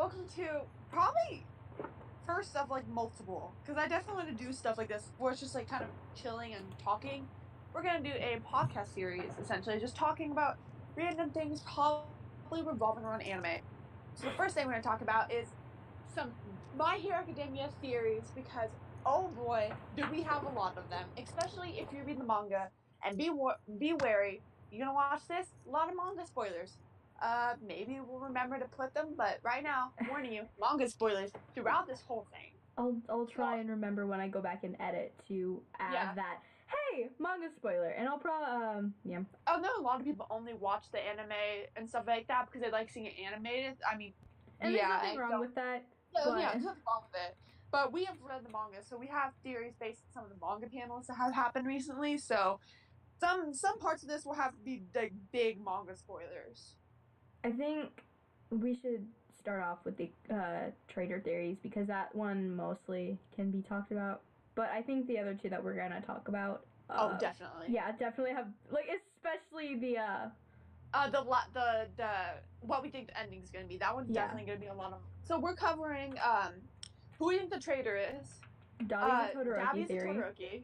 welcome to probably first of like multiple, because I definitely want to do stuff like this where it's just like kind of chilling and talking. We're gonna do a podcast series, essentially, just talking about random things, probably revolving around anime. So the first thing we're gonna talk about is some My Hero Academia theories, because oh boy, do we have a lot of them, especially if you read the manga. And be wary, you're gonna watch this, a lot of manga spoilers. Maybe we'll remember to put them, but right now, warning you, manga spoilers throughout this whole thing. I'll try So, and remember when I go back and edit to add yeah. that. Hey, manga spoiler, and I'll yeah. I know a lot of people only watch the anime and stuff like that because they like seeing it animated. I mean, And yeah, there's nothing wrong with that. yeah, But there's nothing wrong with it. But we have read the manga, so we have theories based on some of the manga panels that have happened recently. So some parts of this will have to be like big manga spoilers. I think we should start off with the Traitor Theories because that one mostly can be talked about. But I think the other two that we're gonna talk about. Oh, definitely. Yeah, definitely have especially the what we think the ending is going to be. That one's definitely going to be a lot of. So we're covering who we think the traitor is. Dabi's a Todoroki theory. Todoroki.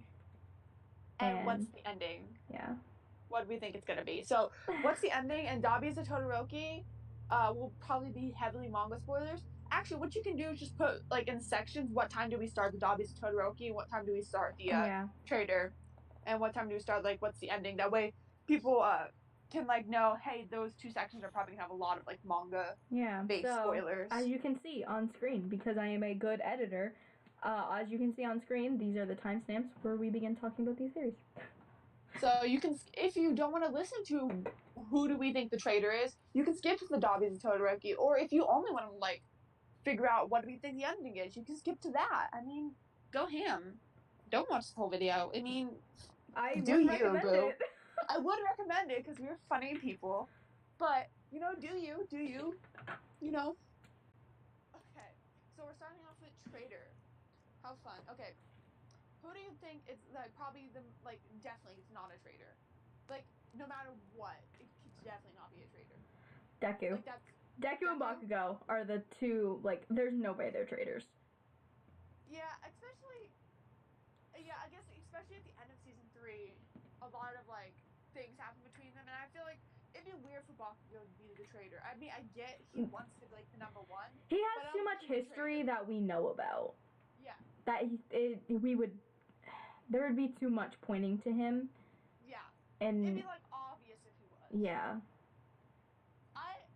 And what's the ending? Yeah. What do we think it's going to be? So what's the ending? And Dabi's a Todoroki will probably be heavily manga spoilers. Actually, what you can do is just put like in sections. What time do we start the Dabi's Todoroki? What time do we start the traitor? And what time do we start like what's the ending? That way, people can like know, hey, those two sections are probably gonna have a lot of like manga based spoilers. As you can see on screen, because I am a good editor, as you can see on screen, these are the timestamps where we begin talking about these theories. So you can, if you don't want to listen to who do we think the traitor is, you can skip to the Dabi's and Todoroki, or if you only want to like figure out what do we think the ending is, you can skip to that. I mean, go ham. Don't watch the whole video. I mean, do you, boo? I would recommend it because we're funny people, but do you, Okay, so we're starting off with traitor. How fun. Okay, who do you think is like probably the definitely it's not a traitor? Like no matter what, it could definitely not be a traitor. Deku. Like Deku and Bakugo are the two. Like, there's no way they're traitors. Yeah, especially. Yeah, I guess especially at the end of season 3, a lot of like things happen between them, and I feel like it'd be weird for Bakugo to be the traitor. I mean, I get he wants to be like the number one. He has too much history that we know about. Yeah. That there would be too much pointing to him. Yeah. And it'd be like obvious if he was. Yeah.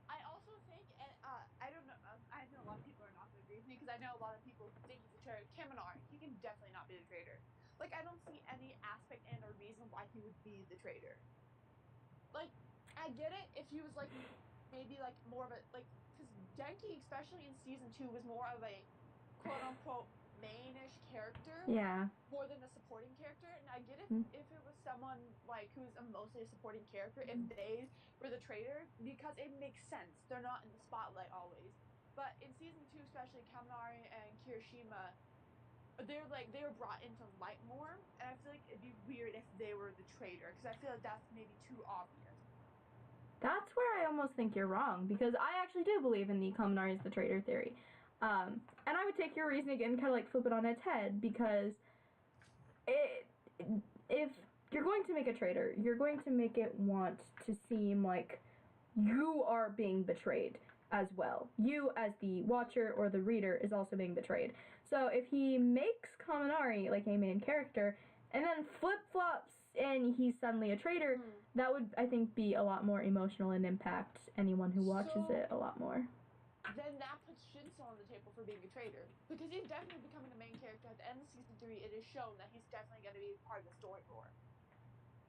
I also think, and I don't know, I know a lot of people are not going to agree with me because I know a lot of people think he's a traitor. Kaminari, he can definitely not be the traitor. Like, I don't see any aspect and or reason why he would be the traitor. Like, I get it if he was like maybe like more of a like because Denki, especially in season 2, was more of a quote unquote mainish character. Yeah. More than a supporting character, and I get it if it was someone like who's mostly a supporting character, if they were the traitor, because it makes sense. They're not in the spotlight always. But in season 2, especially Kaminari and Kirishima, they were brought into light more, and I feel like it'd be weird if they were the traitor, because I feel like that's maybe too obvious. That's where I almost think you're wrong, because I actually do believe in the Kaminari is the traitor theory. And I would take your reasoning and kind of like flip it on its head, because if you're going to make a traitor, you're going to make it want to seem like you are being betrayed as well. You, as the watcher or the reader, is also being betrayed. So if he makes Kaminari like a main character, and then flip-flops and he's suddenly a traitor, that would, I think, be a lot more emotional and impact anyone who watches it a lot more. Then that puts Shinso on the table for being a traitor, because he's definitely becoming the main character. At the end of season 3, it is shown that he's definitely going to be part of the story lore.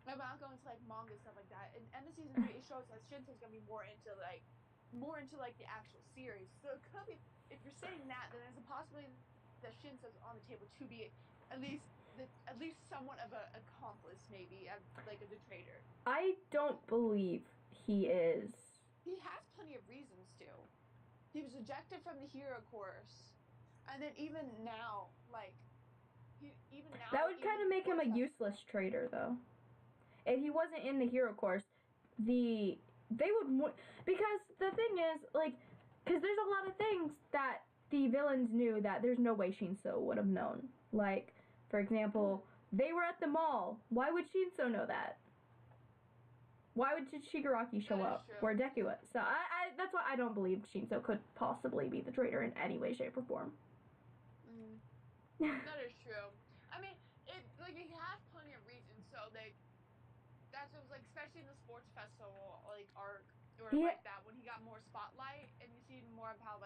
I'm not going to like manga and stuff like that. At the end of season 3, it shows that Shinso's going to be more into the actual series. So it could be, if you're saying that, then there's a possibility that Shinso's on the table to be at least somewhat of an accomplice, maybe like as a traitor. I don't believe he is. He has plenty of reasons to. He was ejected from the hero course, and then even now, that would kind of make him a useless traitor, though. If he wasn't in the hero course, they would, because the thing is, like, Because there's a lot of things that the villains knew that there's no way Shinso would have known. Like, for example, they were at the mall. Why would Shinso know that? Why would Shigaraki show up? Or Deku? So that's why I don't believe Shinso could possibly be the traitor in any way, shape, or form. That is true. I mean, he has plenty of reasons. So that's what was like, especially in the sports festival arc or like that when he got more spotlight and you see more of how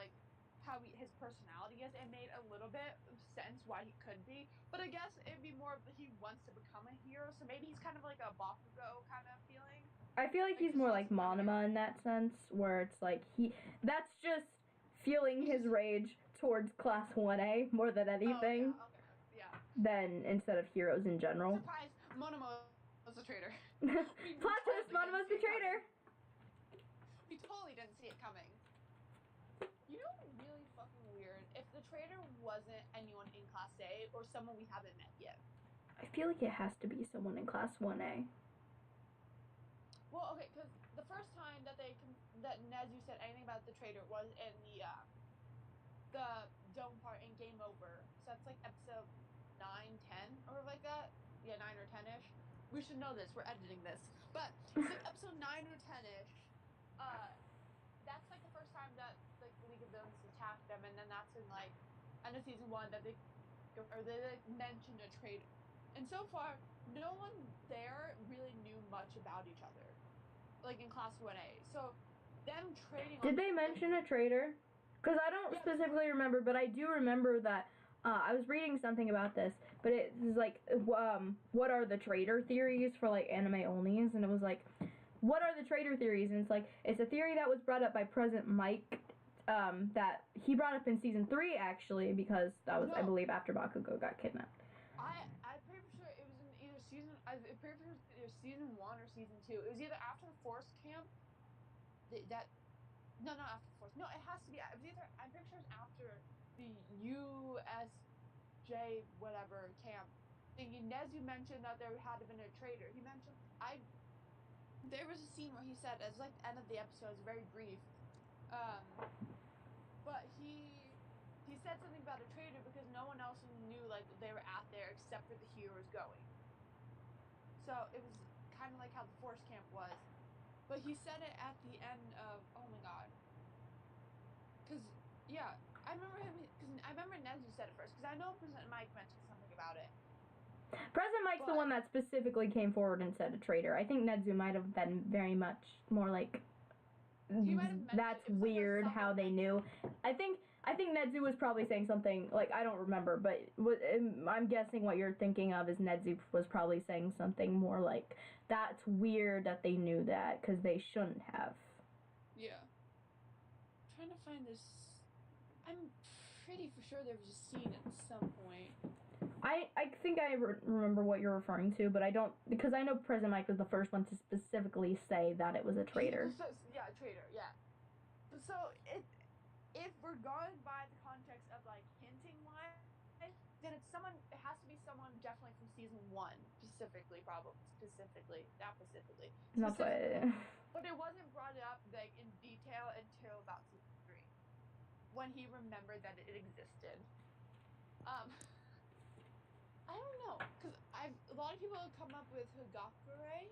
his personality is. It made a little bit of sense why he could be, but I guess it'd be more of he wants to become a hero, so maybe he's kind of like a Bakugo kind of feeling. I feel like he's more like Monoma in that sense, where it's like that's just feeling his rage towards Class 1A more than anything. Than instead of heroes in general. Surprise! Monoma was a traitor. Plot twist, Monoma's the traitor! We totally didn't see it coming. You know what's really fucking weird? If the traitor wasn't anyone in Class A or someone we haven't met yet. I feel like it has to be someone in Class 1A. Well, okay, because the first time that Nezu said anything about the traitor was in the dome part in Game Over. So that's like episode 9, 10, or like that. Yeah, 9 or 10-ish. We should know this. We're editing this. But it's like episode 9 or 10-ish. That's like the first time that like the League of Villains attacked them, and then that's in like end of season 1 that they mentioned a traitor. And so far, no one there really knew much about each other, like in Class 1A. So them trading. Did they mention a traitor? Because I don't specifically remember, but I do remember that I was reading something about this. But it was like, what are the traitor theories for like anime onlys? And it was like, what are the traitor theories? And it's like, it's a theory that was brought up by President Mike, that he brought up in season 3 actually, because that was, I believe, after Bakugo got kidnapped. I'm pretty sure it was in either season. I'm pretty sure it was season 1 or season 2. It was either after the forest camp. No, not after the forest. No, it has to be. It was either. I'm pretty sure it was after the USJ whatever camp. Nezu mentioned that there had been a traitor. He mentioned there was a scene where he said, it's like the end of the episode, it's very brief. But he said something about a traitor because no one else knew like they were out there except for the heroes going. So it was kind of like how the forest camp was. But he said it at the end of, oh my god. Because, yeah, I remember Nezu said it first, because I know President Mike mentioned something about it. President Mike's the one that specifically came forward and said a traitor. I think Nezu might have been very much more like, that's weird how they knew. I think Nezu was probably saying something, like, I don't remember, but I'm guessing what you're thinking of is Nezu was probably saying something more like, that's weird that they knew that, because they shouldn't have. Yeah. I'm trying to find this. I'm pretty for sure there was a scene at some point. I think I remember what you're referring to, but I don't, because I know President Mike was the first one to specifically say that it was a traitor. Yeah, a traitor, yeah. So, if we're going by the context of, like, hinting wise, then it has to be someone definitely from season 1, specifically. That's why. But it wasn't brought up, like, in detail until about season 3, when he remembered that it existed. I don't know, because a lot of people have come up with Hagakure,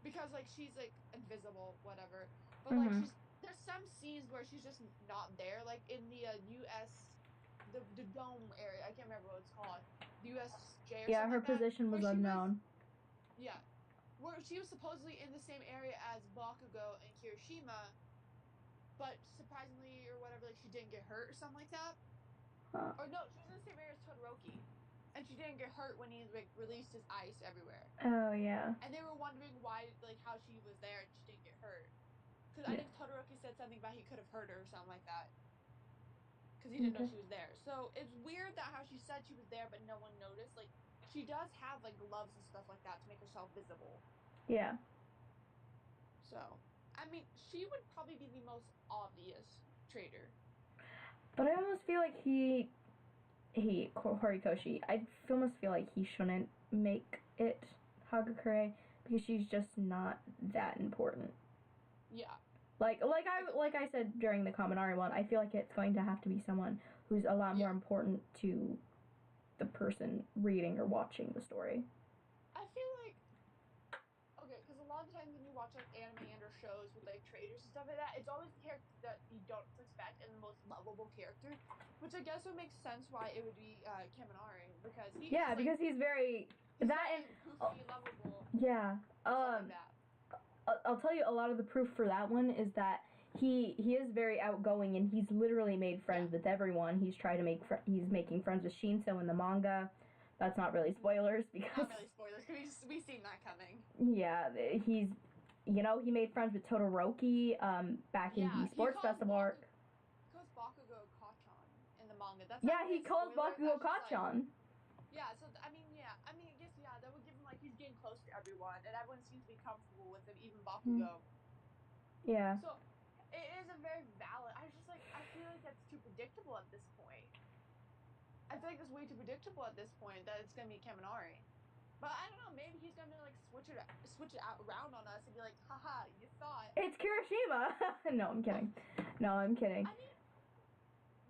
because, like, she's, like, invisible, whatever, but, like, there's some scenes where she's just not there, like, in the the dome area, I can't remember what it's called, the USJ or something. Yeah, her position was unknown. Where she was supposedly in the same area as Bakugo and Kirishima, but surprisingly, or whatever, like, she didn't get hurt or something like that. Or no, she was in the same area as Todoroki. And she didn't get hurt when he, like, released his ice everywhere. Oh, yeah. And they were wondering why, like, how she was there and she didn't get hurt. Because I think Todoroki said something about he could have hurt her or something like that. Because he didn't know she was there. So, it's weird that how she said she was there but no one noticed. Like, she does have, like, gloves and stuff like that to make herself visible. Yeah. So, I mean, she would probably be the most obvious traitor. But I almost feel like Horikoshi, I almost feel like he shouldn't make it Hagakure, because she's just not that important. Yeah. Like I said during the Kaminari one, I feel like it's going to have to be someone who's a lot more important to the person reading or watching the story. I feel like, okay, because a lot of times when you watch like anime and or shows with like traders and stuff like that, it's always the character that you don't expect and the most lovable character, which I guess would make sense why it would be Kaminari, because he's just, because he's very he's that very, and goofy, lovable, yeah. stuff like that. I'll tell you, a lot of the proof for that one is that he is very outgoing and he's literally made friends with everyone. He's tried to he's making friends with Shinso in the manga. That's not really spoilers because Not really spoilers, because we've seen that coming. Yeah, he's he made friends with Todoroki back in the sports festival arc. He calls Bakugo Kachan in the manga. That's he calls Bakugo Kachan. So I guess that would give him like he's getting close to everyone, and everyone seems to be comfortable with him, even Bakugo. Yeah. So it is a very valid. I feel like that's too predictable at this point. I feel like it's way too predictable at this point that it's gonna be Kaminari. But I don't know. Maybe he's gonna like switch it out around on us and be like, haha, you thought it's Kirishima. No, I'm kidding. I mean,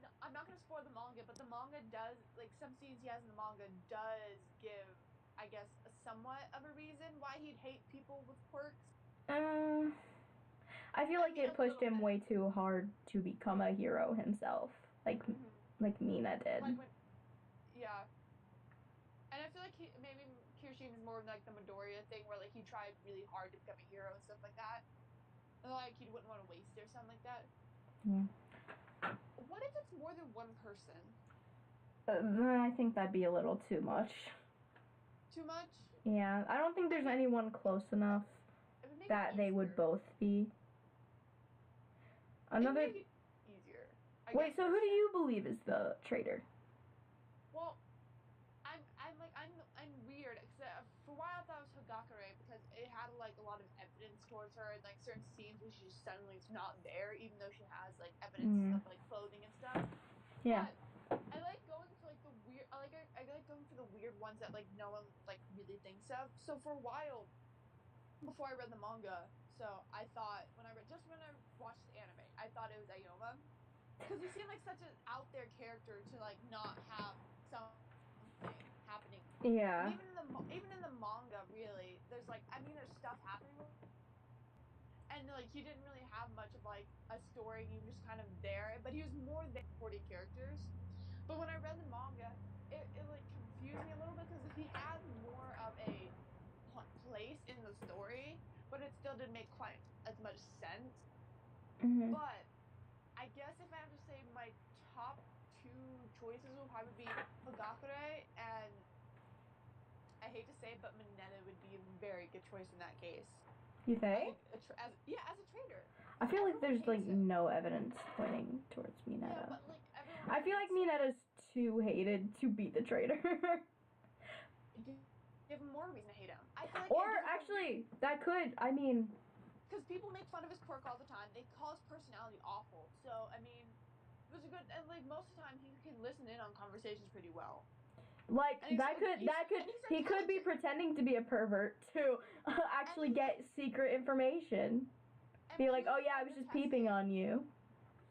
no, I'm not gonna spoil the manga, but the manga does, like, some scenes he has in the manga does give, I guess, somewhat of a reason why he'd hate people with quirks. I feel like it pushed him way too hard to become a hero himself, like Mina did. And I feel like maybe Kirishima is more of like the Midoriya thing, where like he tried really hard to become a hero and stuff like that, and like he wouldn't want to waste it or something like that. Yeah. What if it's more than one person? I think that'd be a little too much. Too much? Yeah, I don't think there's anyone close enough that they would both be. Another. It would make it easier. Wait, so who do you believe is the traitor? Well, I'm weird, except for a while I thought it was Hagakure, because it had like a lot of evidence towards her, and like certain scenes where she just suddenly is not there, even though she has like evidence of like clothing and stuff. Yeah. But I like going for like the weird. I like going for the weird ones that like no one like really thinks of. So for a while, before I read the manga, so I thought when I watched the anime, I thought it was Ayoma, because he seemed like such an out there character to like not have something happening. Yeah. And even in the manga, really, there's there's stuff happening, and like he didn't really have much of like a story. He was just kind of there, but he was more than supporting characters. But when I read the manga, it like confused me a little bit, because he had more of a place in the story, but it still didn't make quite as much sense. But I guess if I have to say, my top two choices will probably be Hagakure, and I hate to say it, but Mineta would be a very good choice in that case. You think? As a traitor. I feel like there's like no evidence pointing towards Mineta. Yeah, but like everyone. I feel like Mineta's too hated to be the traitor. Give him more reason to hate him. I feel like actually, that could. I mean, because people make fun of his quirk all the time. They call his personality awful. So I mean, it was a good, and like most of the time he can listen in on conversations pretty well. Like he could be pretending to be a pervert to actually get secret information. Be like, oh yeah, I was just peeping on you.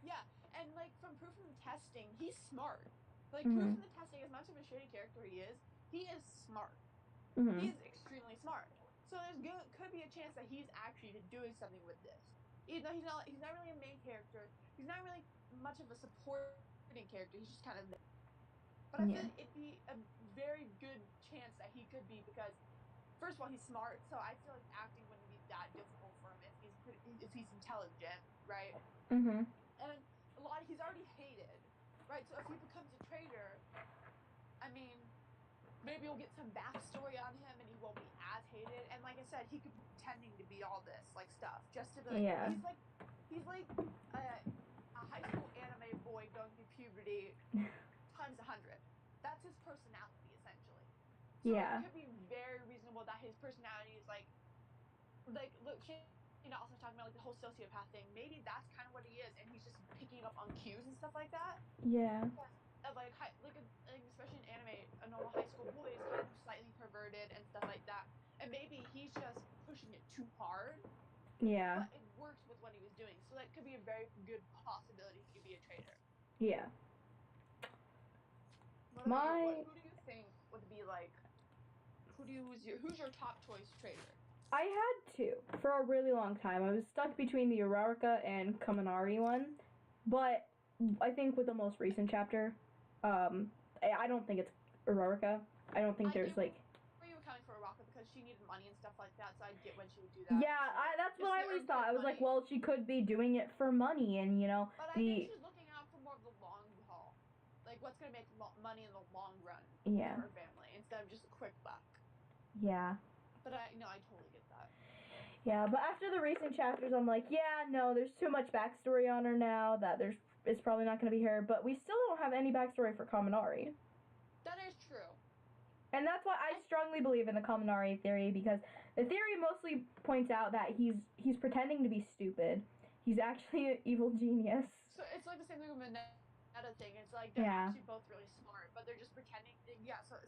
Yeah, and like from proof from the testing, he's smart. Like proof from the testing, as much of a shitty character he is smart. He is extremely smart. So could be a chance that he's actually doing something with this. Even though he's not really a main character. He's not really much of a supporting character. He's just kind of there. But I feel like it'd be a very good chance that he could be, because first of all, he's smart, so I feel like acting wouldn't be that difficult for him if he's intelligent, right? And he's already hated, right? So if he becomes a traitor, I mean, maybe we'll get some backstory on him and he won't be as hated. And like I said, he could be pretending to be all this like stuff just to be like, he's like a high school anime boy going through puberty times 100. That's his personality, essentially. So it could be very reasonable that his personality is like look, also talking about like the whole sociopath thing. Maybe that's kind of what he is, and he's just picking up on cues and stuff like that. Yeah. Of especially in anime, a normal high school boy is kind of slightly perverted and stuff like that, and maybe he's just pushing it too hard. Yeah. But it works with what he was doing. So that could be a very good possibility he could be a traitor. Yeah. Who do you think would be like? Who's your top choice traitor? I had two for a really long time. I was stuck between the Uraraka and Kaminari one, but I think with the most recent chapter, I don't think it's Uraraka. I don't think there's like. Were you accounting for Uraraka because she needed money and stuff like that? So I'd get when she would do that. Yeah, that's what I always thought. I was like, well, she could be doing it for money, and you know. But I think she's looking out for more of the long haul, like what's gonna make money in the long run for her family instead of just a quick buck. Yeah. But I totally get that. Yeah, but after the recent chapters, I'm like, yeah, no, there's too much backstory on her now that it's probably not going to be her. But we still don't have any backstory for Kaminari. That is true. And that's why I strongly believe in the Kaminari theory, because the theory mostly points out that he's pretending to be stupid. He's actually an evil genius. So it's like the same thing with Mineta thing. It's like they're actually both really smart, but they're just pretending. Yeah, so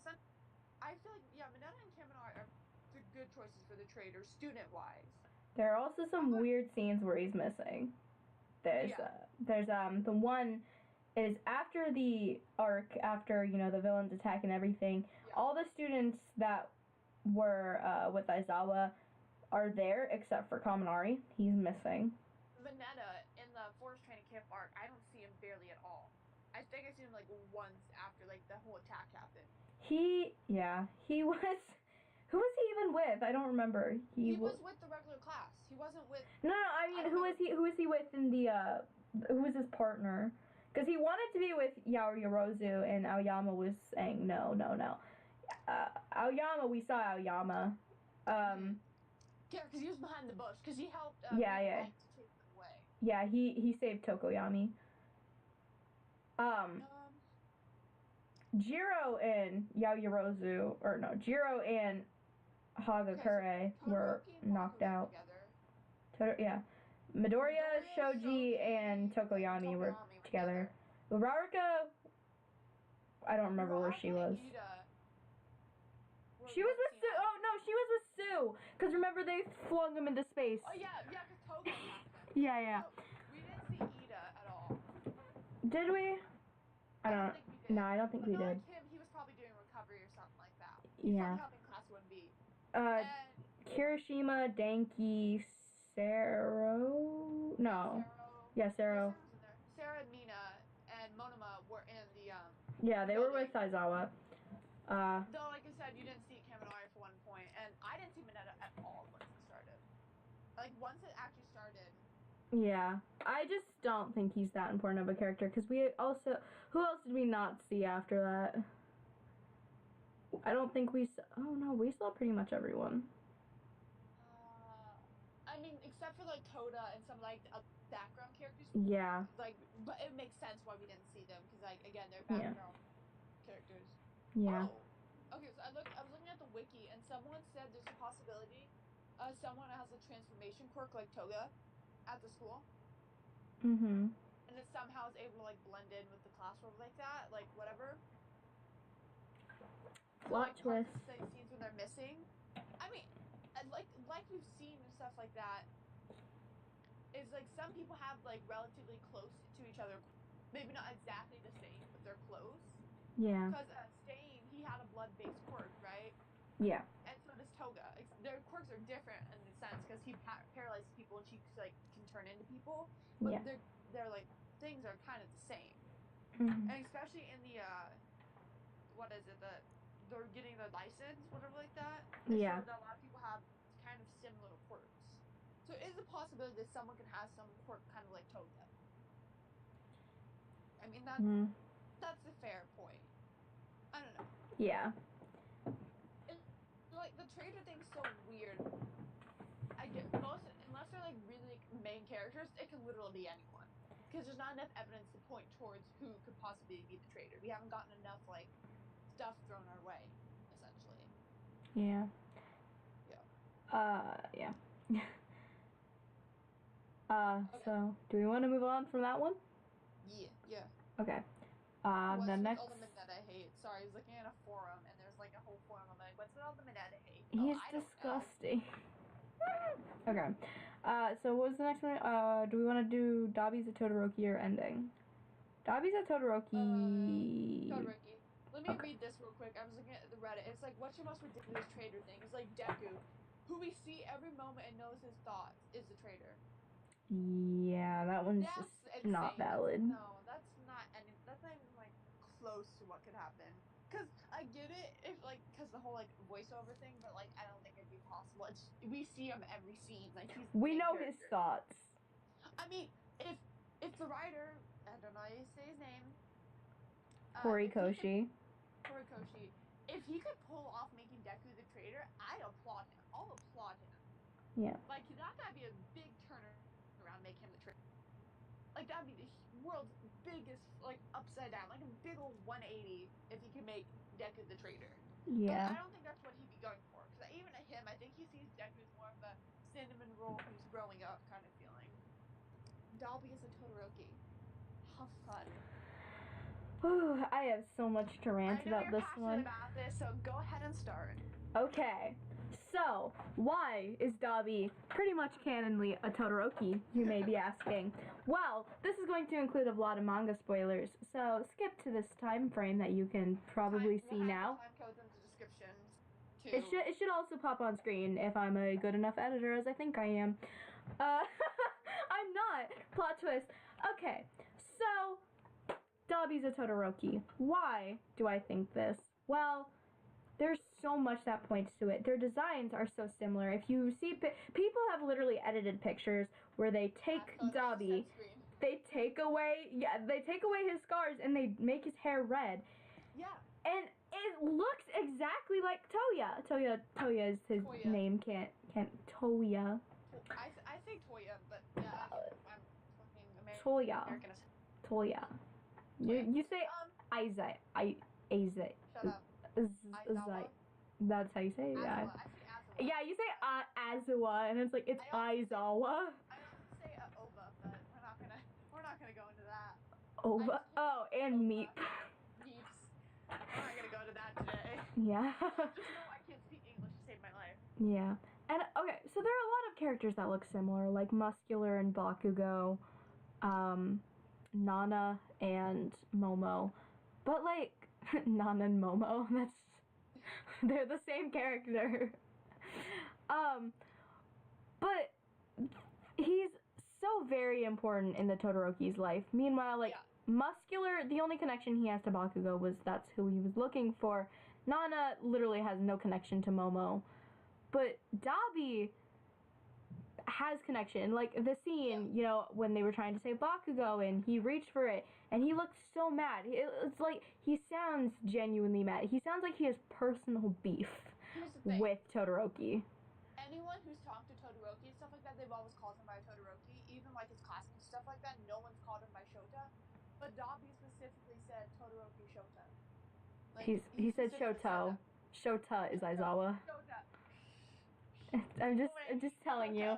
I feel like Mineta and Kaminari are the good choices for the traitor, student-wise. There are also some weird scenes where he's missing. There's the one is after the arc, after the villains attack and everything. Yeah. All the students that were with Aizawa are there except for Kaminari. He's missing. Mineta in the forest training camp arc, I don't see him barely at all. I think I see him like once after like the whole attack happened. He was. Who was he even with? I don't remember. He was with the regular class. He wasn't with. No. I mean, who was he with in the? Who was his partner? Because he wanted to be with Yaoyorozu, and Aoyama was saying no. Aoyama, we saw Aoyama. Yeah, because he was behind the bush. Because he helped. To take them away. Yeah, he saved Tokoyami. Jiro and Yaoyorozu, Jiro and Hagakure were knocked out. Midoriya, Shoji, and Tokoyami were together. Uraraka, I don't remember where she was. She was with Sue. Oh no, she was with Sue. Because remember they flung him into space. Oh yeah, because Toga happened. Yeah. Oh, we didn't see Ida at all. Did we? I don't think we did. No, I don't think we did. Like him, he was probably doing recovery or something like that. Yeah. Helping class 1B. Kirishima, Denki, Sero. No. Yeah, Sero. Sarah, Mina, and Monoma were in the Yeah, they were with Aizawa. Though, like I said, you didn't see Kaminari for one point, and I didn't see Mineta at all once it started. Like once it actually started. Yeah, I just don't think he's that important of a character, because who else did we not see after that? I don't think we saw pretty much everyone. I mean, except for like Toda and some like background characters. Yeah. Like, but it makes sense why we didn't see them, because like again, they're background characters. Yeah. Oh. Okay, so I was looking at the wiki, and someone said there's a possibility someone has a transformation quirk like Toga at the school. Mm-hmm. And it somehow is able to like blend in with the classroom like that, like whatever. Plot twist. Scenes when they're missing. I mean, like we've seen and stuff like that. Is like some people have like relatively close to each other, maybe not exactly the same, but they're close. Yeah. Because Stain, he had a blood-based quirk, right? Yeah. And so does Toga. Their quirks are different in a sense because he paralyzes people and she like can turn into people, but their like things are kind of the same. Mm-hmm. And especially in the what is it, they're getting the license, whatever like that. Yeah. So that a lot of people have kind of similar quirks. So it is a possibility that someone can have some quirk kind of like Toga. I mean that's a fair point. I don't know. Yeah. Like the traitor thing's so weird. I get unless they're like really main characters, it can literally be anyone. Because there's not enough evidence to point towards who could possibly be the traitor. We haven't gotten enough like stuff thrown our way, essentially. Yeah. Yeah. Yeah. Okay. So do we want to move on from that one? Yeah. Okay. The next. All the Mineta hate? Sorry, I was looking at a forum and there's like a whole forum. I'm like, what's with all the Mineta hate? He's disgusting. Okay. So what was the next one? Do we want to do Dabi's a Todoroki or ending? Dabi's a Todoroki. Todoroki. Let me Okay. read this real quick. I was looking at the Reddit. It's like, what's your most ridiculous traitor thing? It's like Deku, who we see every moment and knows his thoughts, is the traitor. Yeah, that one's just insane. not valid. That's not even like close to what could happen. Cause I get it if like, cause the whole like voiceover thing, but like I don't think it'd be possible. We see him every scene, like he's. We know his thoughts. I mean, if the writer, I don't know how you say his name. Horikoshi. If he could pull off making Deku the traitor, I'd applaud him. I'll applaud him. Yeah. Like that gotta be a big turnaround, make him the traitor. Like that'd be the world's biggest like upside down, like a big old 180 if he could make Deku the traitor. Yeah. But I don't think that's what he'd be going for. Because even at him, I think he sees Deku as more of a cinnamon roll who's growing up kind of feeling. Dabi is a Todoroki. How fun. Ooh, I have so much to rant about this one. About this, so go ahead and start. Okay. So, why is Dabi pretty much canonly a Todoroki, you may be asking? Well, this is going to include a lot of manga spoilers, so skip to this time frame that you can probably see now. Time codes in the description too. It should also pop on screen if I'm a good enough editor as I think I am. I'm not. Plot twist. Okay, so Dabi's a Todoroki. Why do I think this? Well, there's so much that points to it. Their designs are so similar. If you see, people have literally edited pictures where they take Dabi, they take away his scars and they make his hair red. Yeah. And it looks exactly like Toya. Toya is his name. Can't Toya. I say Toya, but yeah, I'm fucking American. Toya. You say Isaac. Isaac. Shut up. That's how you say it. Yeah. Yeah, you say Azawa, and it's like it's Aizawa. I don't say Ova, but we're not gonna go into that. Ova. Oh, and Meep. Meeps. We're not gonna go into that today. Yeah. Just know I can't speak English to save my life. Yeah. And okay, so there are a lot of characters that look similar, like Muscular and Bakugo, Nana and Momo, but like Nana and Momo, they're the same character. But he's so very important in the Todoroki's life. Meanwhile, like Muscular, the only connection he has to Bakugo was that's who he was looking for. Nana literally has no connection to Momo. But Dabi has connection. Like the scene, you know, when they were trying to save Bakugo and he reached for it and he looked so mad. It's like he sounds genuinely mad. He sounds like he has personal beef with Todoroki. Anyone who's talked to Todoroki and stuff like that, they've always called him by Todoroki. Even like his classmates, stuff like that, no one's called him by Shota. But Dabi specifically said Todoroki Shota. Like, he said Shoto. Shota is Aizawa. Shota. I'm just telling you.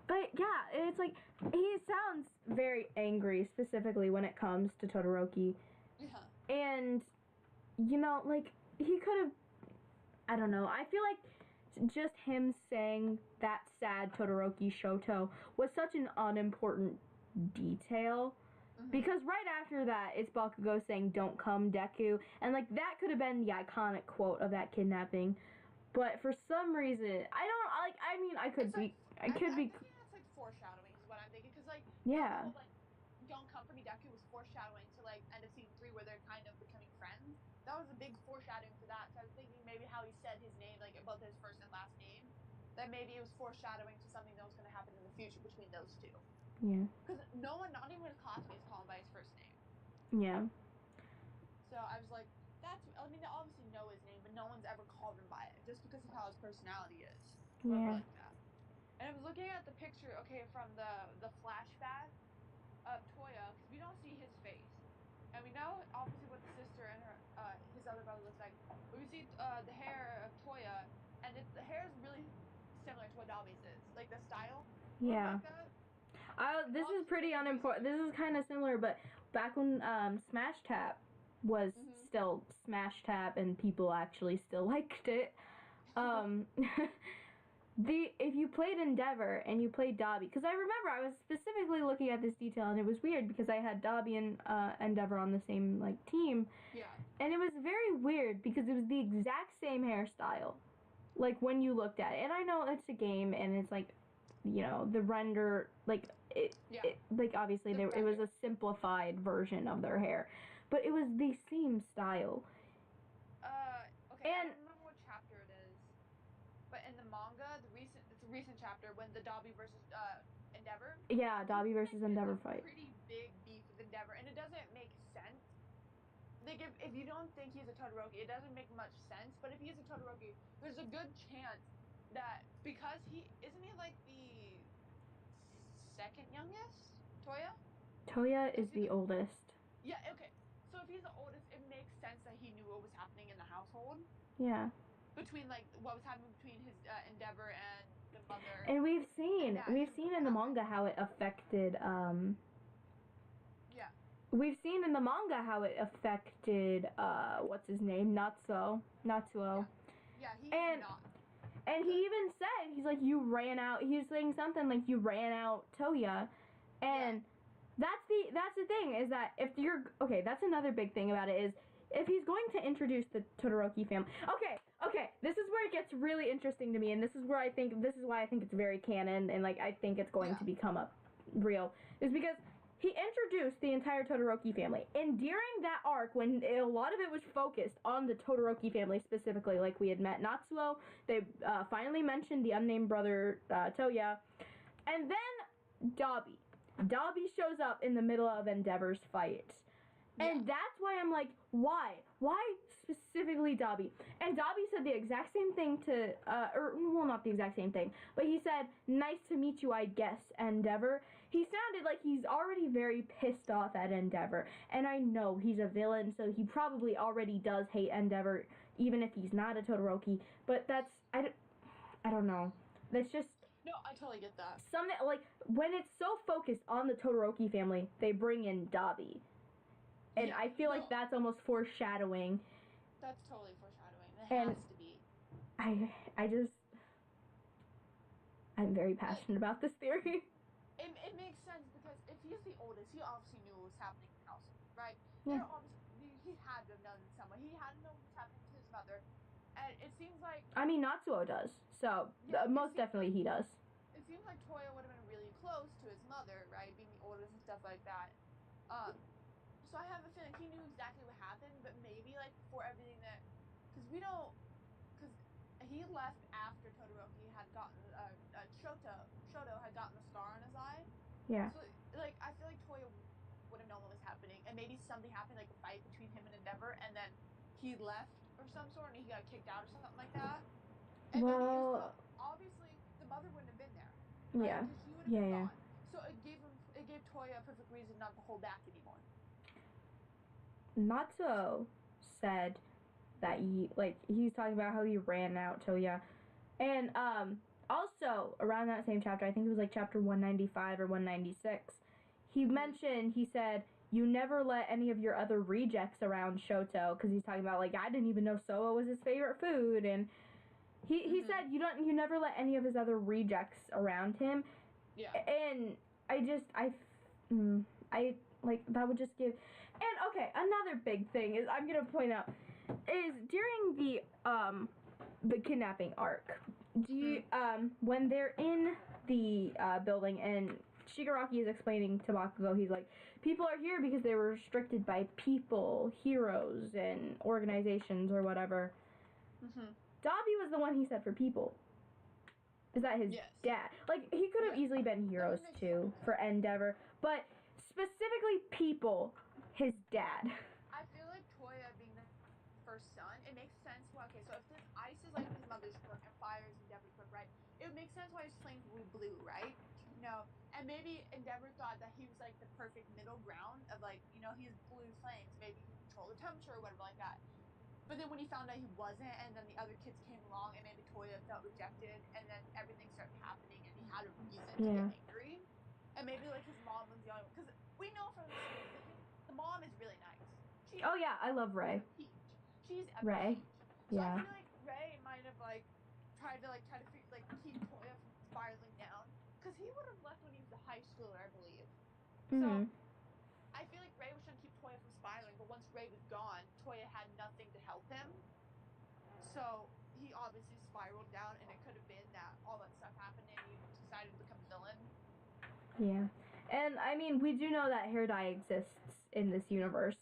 But yeah, it's like he sounds very angry specifically when it comes to Todoroki. Yeah. And you know, like he could have, I don't know. I feel like just him saying that sad Todoroki Shoto was such an unimportant detail. Because right after that, it's Bakugo saying, "Don't come, Deku," and like that could have been the iconic quote of that kidnapping. But for some reason, I don't like. I mean, I could be. I think that's like foreshadowing is what I'm thinking. Because like, yeah, whole, like, "Don't come for me, Deku" was foreshadowing to like end of season 3 where they're kind of becoming friends. That was a big foreshadowing for that. So I was thinking maybe how he said his name, like both his first and last name, that maybe it was foreshadowing to something that was going to happen in the future between those two. Yeah. Because no one, not even his classmates, call him by his first name. Yeah. So I was like, I mean, they obviously know his name, but no one's ever called him by it, just because of how his personality is. Yeah. Like that. And I was looking at the picture, from the flashback of Toya, because we don't see his face. And we know, obviously, what the sister and his other brother looks like. But we see the hair of Toya, and the hair is really similar to what Dabi's is. Like, the style. Yeah. This is pretty unimportant. This is kind of similar, but back when Smash Tap was still Smash Tap and people actually still liked it, if you played Endeavor and you played Dabi, because I remember I was specifically looking at this detail and it was weird because I had Dabi and Endeavor on the same like team. Yeah. And it was very weird because it was the exact same hairstyle, like when you looked at it. And I know it's a game and it's like, you know, the render like it like obviously it was a simplified version of their hair, but it was the same style. Okay. And I don't remember what chapter it is. But in the manga, it's a recent chapter when the Dabi versus Endeavor. Yeah, Dabi versus Endeavor fight. Pretty big beef with Endeavor, and it doesn't make sense. Like if you don't think he's a Todoroki, it doesn't make much sense. But if he's a Todoroki, there's a good chance that because isn't he like the second youngest, Toya? Toya is the oldest. Yeah. Okay. So if he's the oldest, it makes sense that he knew what was happening in the household. Yeah. Between like what was happening between his Endeavor and the mother. And we've seen in the manga how it affected Yeah. We've seen in the manga how it affected what's his name? Natsuo. Yeah, he's not. And he even said, he's like, you ran out, he was saying something like you ran out Toya. And that's the thing, is that if you're okay, that's another big thing about it is if he's going to introduce the Todoroki family. Okay, this is where it gets really interesting to me, and this is why I think it's very canon, and like I think it's going to become real, is because he introduced the entire Todoroki family, and during that arc, when a lot of it was focused on the Todoroki family specifically, like we had met Natsuo, they finally mentioned the unnamed brother Toya, and then Dabi shows up in the middle of Endeavor's fight. And that's why I'm like, why? Why specifically Dabi? And Dabi said the exact same thing to, not the exact same thing, but he said, nice to meet you, I guess, Endeavor. He sounded like he's already very pissed off at Endeavor. And I know he's a villain, so he probably already does hate Endeavor, even if he's not a Todoroki. But that's, I don't know. That's just... No, I totally get that. Something, like, when it's so focused on the Todoroki family, they bring in Dabi. And I feel like that's almost foreshadowing. That's totally foreshadowing. It has to be. I'm very passionate about this theory. It makes sense because if he's the oldest, he obviously knew what was happening in the house, right? Yeah. He had to have known in some way. He had to know what was happening to his mother. And it seems like... I mean, Natsuo does. So, most definitely he does. It seems like Toya would have been really close to his mother, right? Being the oldest and stuff like that. So I have a feeling he knew exactly what happened, but maybe like before everything that, because he left after Todoroki had gotten Shoto had gotten a scar on his eye. Yeah. So like I feel like Toya would have known what was happening, and maybe something happened, like a fight between him and Endeavor, and then he left or some sort, and he got kicked out or something like that. And then obviously the mother wouldn't have been there. Right? Yeah. Because he would have been gone. So it gave Toya a perfect reason not to hold back anymore. Natsuo said that he's talking about how he ran out Toya. And also around that same chapter, I think it was like chapter 195 or 196, he said, you never let any of your other rejects around Shoto, because he's talking about like, I didn't even know soa was his favorite food, and he said you never let any of his other rejects around him. Yeah. And I like, that would just give... And, okay, another big thing is, I'm gonna point out, is during the kidnapping arc, when they're in the building and Shigaraki is explaining to Bakugo, he's like, people are here because they were restricted by people, heroes, and organizations, or whatever. Dabi was the one he said for people. Is that his dad? Like, he could have easily been heroes, too, for Endeavor, but specifically people, his dad. I feel like Toya being the first son, it makes sense. Okay, so if this ice is like his mother's quirk and fire is Endeavor's quirk, right? It would make sense why his flames were blue, right? You know, and maybe Endeavor thought that he was like the perfect middle ground of like, you know, he has blue flames, maybe he can control the temperature or whatever like that. But then when he found out he wasn't, and then the other kids came along, and maybe Toya felt rejected, and then everything started happening, and he had a reason to get angry. And maybe like his mom was the only one, because we know from the series the mom is really nice. I love Ray. She's Ray. peach. So I feel like Ray might have like tried to keep Toya from spiraling down, because he would have left when he was a high schooler, I believe. So I feel like Ray was trying to keep Toya from spiraling, but once Ray was gone, Toya had nothing to help him. So he obviously spiraled down, and it could have been that all that stuff happened and he decided to become a villain. Yeah. And I mean, we do know that hair dye exists in this universe.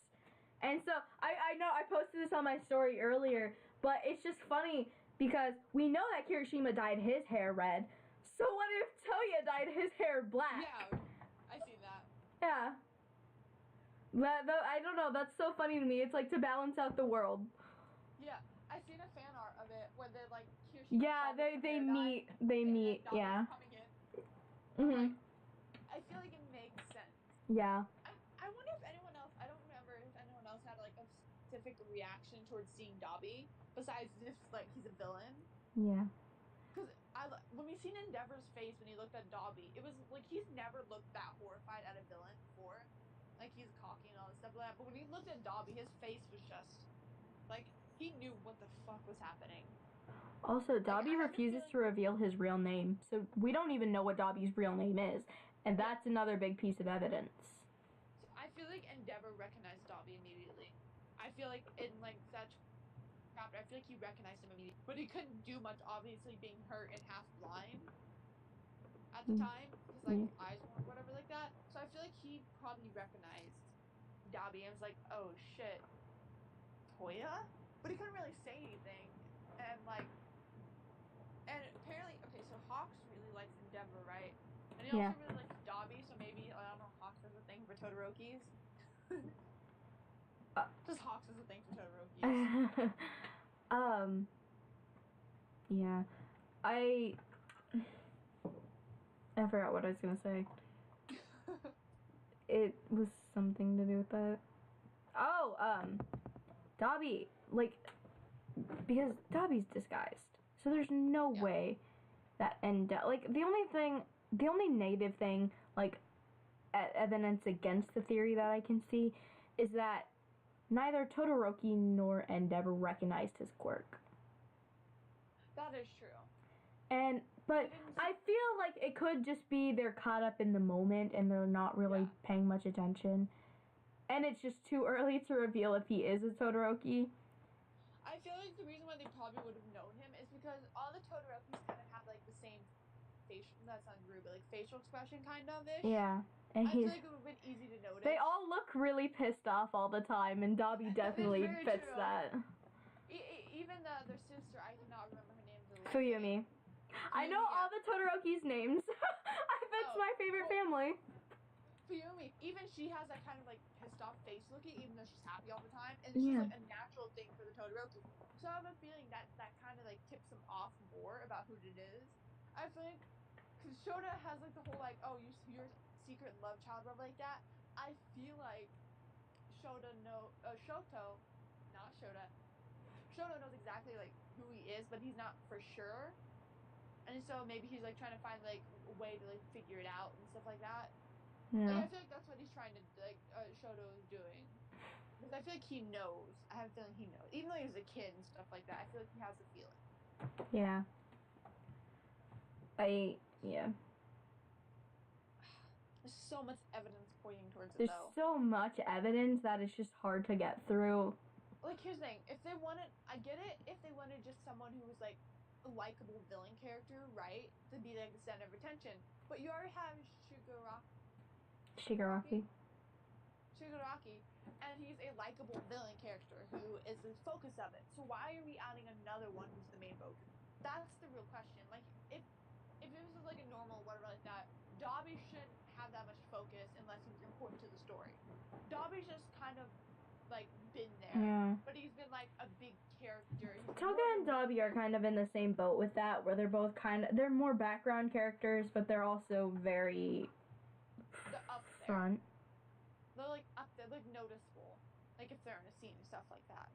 And so I know I posted this on my story earlier, but it's just funny because we know that Kirishima dyed his hair red. So what if Toya dyed his hair black? Yeah, I see that. Yeah. I don't know, that's so funny to me. It's like to balance out the world. Yeah, I seen a fan art of it where they're like Kirishima. Yeah, they meet, yeah. Coming in. Mhm. Like, I feel like it makes sense. Yeah. I wonder if anyone else, I don't remember if anyone else had like a specific reaction towards seeing Dabi besides just like he's a villain. Yeah. Because when we seen Endeavor's face when he looked at Dabi, it was like he's never looked that horrified at a villain before. Like he's cocky and all this stuff like that. But when he looked at Dabi, his face was just like he knew what the fuck was happening. Also, Dabi refuses to reveal his real name, so we don't even know what Dabi's real name is, and that's another big piece of evidence. I feel like Endeavor recognized Dabi immediately. I feel like in like that chapter, I feel like he recognized him immediately, but he couldn't do much, obviously being hurt and half blind at the time, because like his eyes weren't whatever like that. So I feel like he probably recognized Dabi and was like, "Oh shit, Toya," but he couldn't really say anything, and apparently, okay, so Hawks really likes Endeavor, right? And he also really likes Dabi, so maybe, I don't know, Hawks has a thing for Todorokis. Just Hawks has a thing for Todorokis. Yeah. I forgot what I was gonna say. It was something to do with that. Oh, Dabi, like, because Dabi's disguised. So there's no way that like the only negative thing, like evidence against the theory that I can see is that neither Todoroki nor Endeavor recognized his quirk. That is true. But I feel like it could just be they're caught up in the moment and they're not really paying much attention. And it's just too early to reveal if he is a Todoroki. I feel like the reason why they probably would have known him is because all the Todorokis kind of have like the same facial, that sounds rude, but like facial expression kind of ish. Yeah. And I feel like it would have been easy to notice. They all look really pissed off all the time, and Dabi definitely fits that. Even their sister, I cannot remember her name. Fuyumi. I know all the Todoroki's names. That's my favorite family. Fuyumi, even she has that kind of like pissed off face looking, even though she's happy all the time, and it's just like a natural thing for the Todoroki. So I have a feeling that kind of like tips them off more about who it is. I feel like because Shota has like the whole like, oh, you're secret love child, whatever like that. I feel like Shoto knows exactly like who he is, but he's not for sure. And so maybe he's like trying to find like a way to like figure it out and stuff like that. Yeah. Like, I feel like that's what he's trying to like Shoto is doing. Because I feel like he knows. I have a feeling he knows. Even though he was a kid and stuff like that, I feel like he has a feeling. Yeah. There's so much evidence pointing towards it, There's so much evidence that it's just hard to get through. Like, here's the thing. If they wanted, I get it, if they wanted just someone who was, like, a likable villain character, right? To be, like, the center of attention. But you already have Shigaraki. And he's a likable villain character who is the focus of it. So why are we adding another one who's the main focus? That's the real question. Like, if it was, like, a normal whatever like that, Dabi shouldn't have that much focus unless he's important to the story. Dabi's just kind of like been there, but he's been like a big character. Toga and Dabi are kind of in the same boat with that, where they're both they're more background characters, but they're also very front. They're like up there, like noticeable, like if they're in a scene and stuff like that.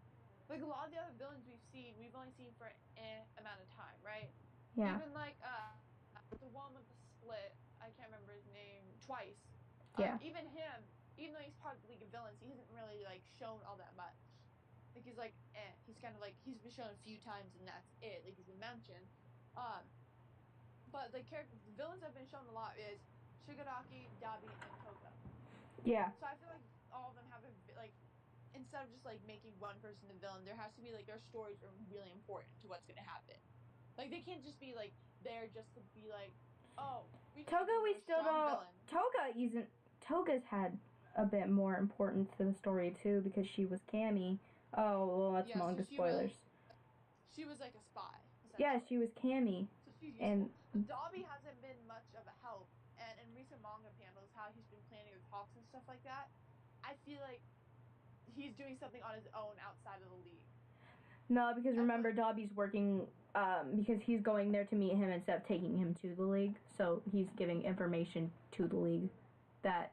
Like a lot of the other villains we've only seen for an amount of time, right? Yeah. Even like the one with the split, I can't remember his name, Twice. Even him, even though he's part of the League of Villains, he hasn't really like shown all that much. Like he's like, he's kind of like he's been shown a few times and that's it. Like he's been mentioned, But the villains have been shown a lot is Shigaraki, Dabi, and Toga. Yeah. So I feel like all of them have instead of just like making one person the villain, there has to be like their stories are really important to what's gonna happen. Like they can't just be like there just to be like, oh, we just Toga, we still don't. Villain. Toga isn't. Toga's had a bit more importance to the story too because she was Cammy. Oh well, that's manga spoilers. She was like a spy. Yeah, she was Cammy. So she's useful. And Dabi hasn't been much of a help, and in recent manga panels, how he's been planning with talks and stuff like that, I feel like he's doing something on his own outside of the league. No, because remember, Dabi's working, because he's going there to meet him instead of taking him to the league, so he's giving information to the league that...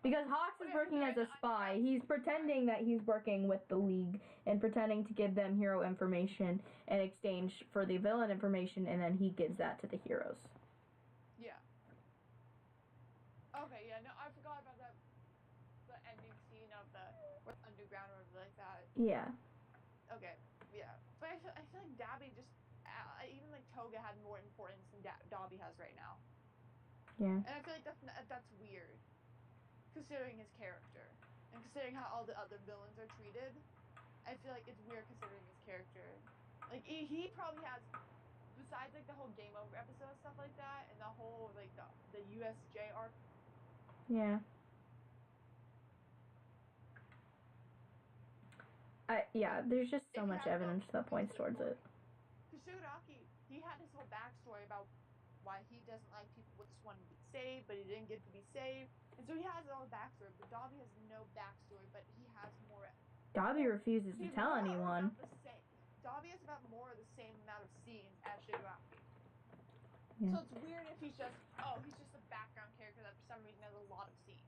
Because Hawks is working as a spy, he's pretending that he's working with the league and pretending to give them hero information in exchange for the villain information, and then he gives that to the heroes. Yeah. Okay, yeah, no, I forgot about that, the ending scene of the underground or like that. Yeah. Okay, yeah. But I feel like Dabi just, even like Toga had more importance than Dabi has right now. Yeah. And I feel like that's weird. Considering his character and considering how all the other villains are treated, I feel like it's weird considering his character. Like he probably has, besides like the whole game over episode stuff like that, and the whole like the USJ arc. Yeah. Yeah, there's just so much evidence that points towards it. Shigaraki, he had his whole backstory about why he doesn't like people who just wanted to be saved, but he didn't get to be saved. And so he has all the backstory, but Dabi has no backstory, but he has more. Dabi refuses to tell anyone. Dabi has about more of the same amount of scenes as Shigaraki. Yeah. So it's weird if he's just a background character that for some reason has a lot of scenes.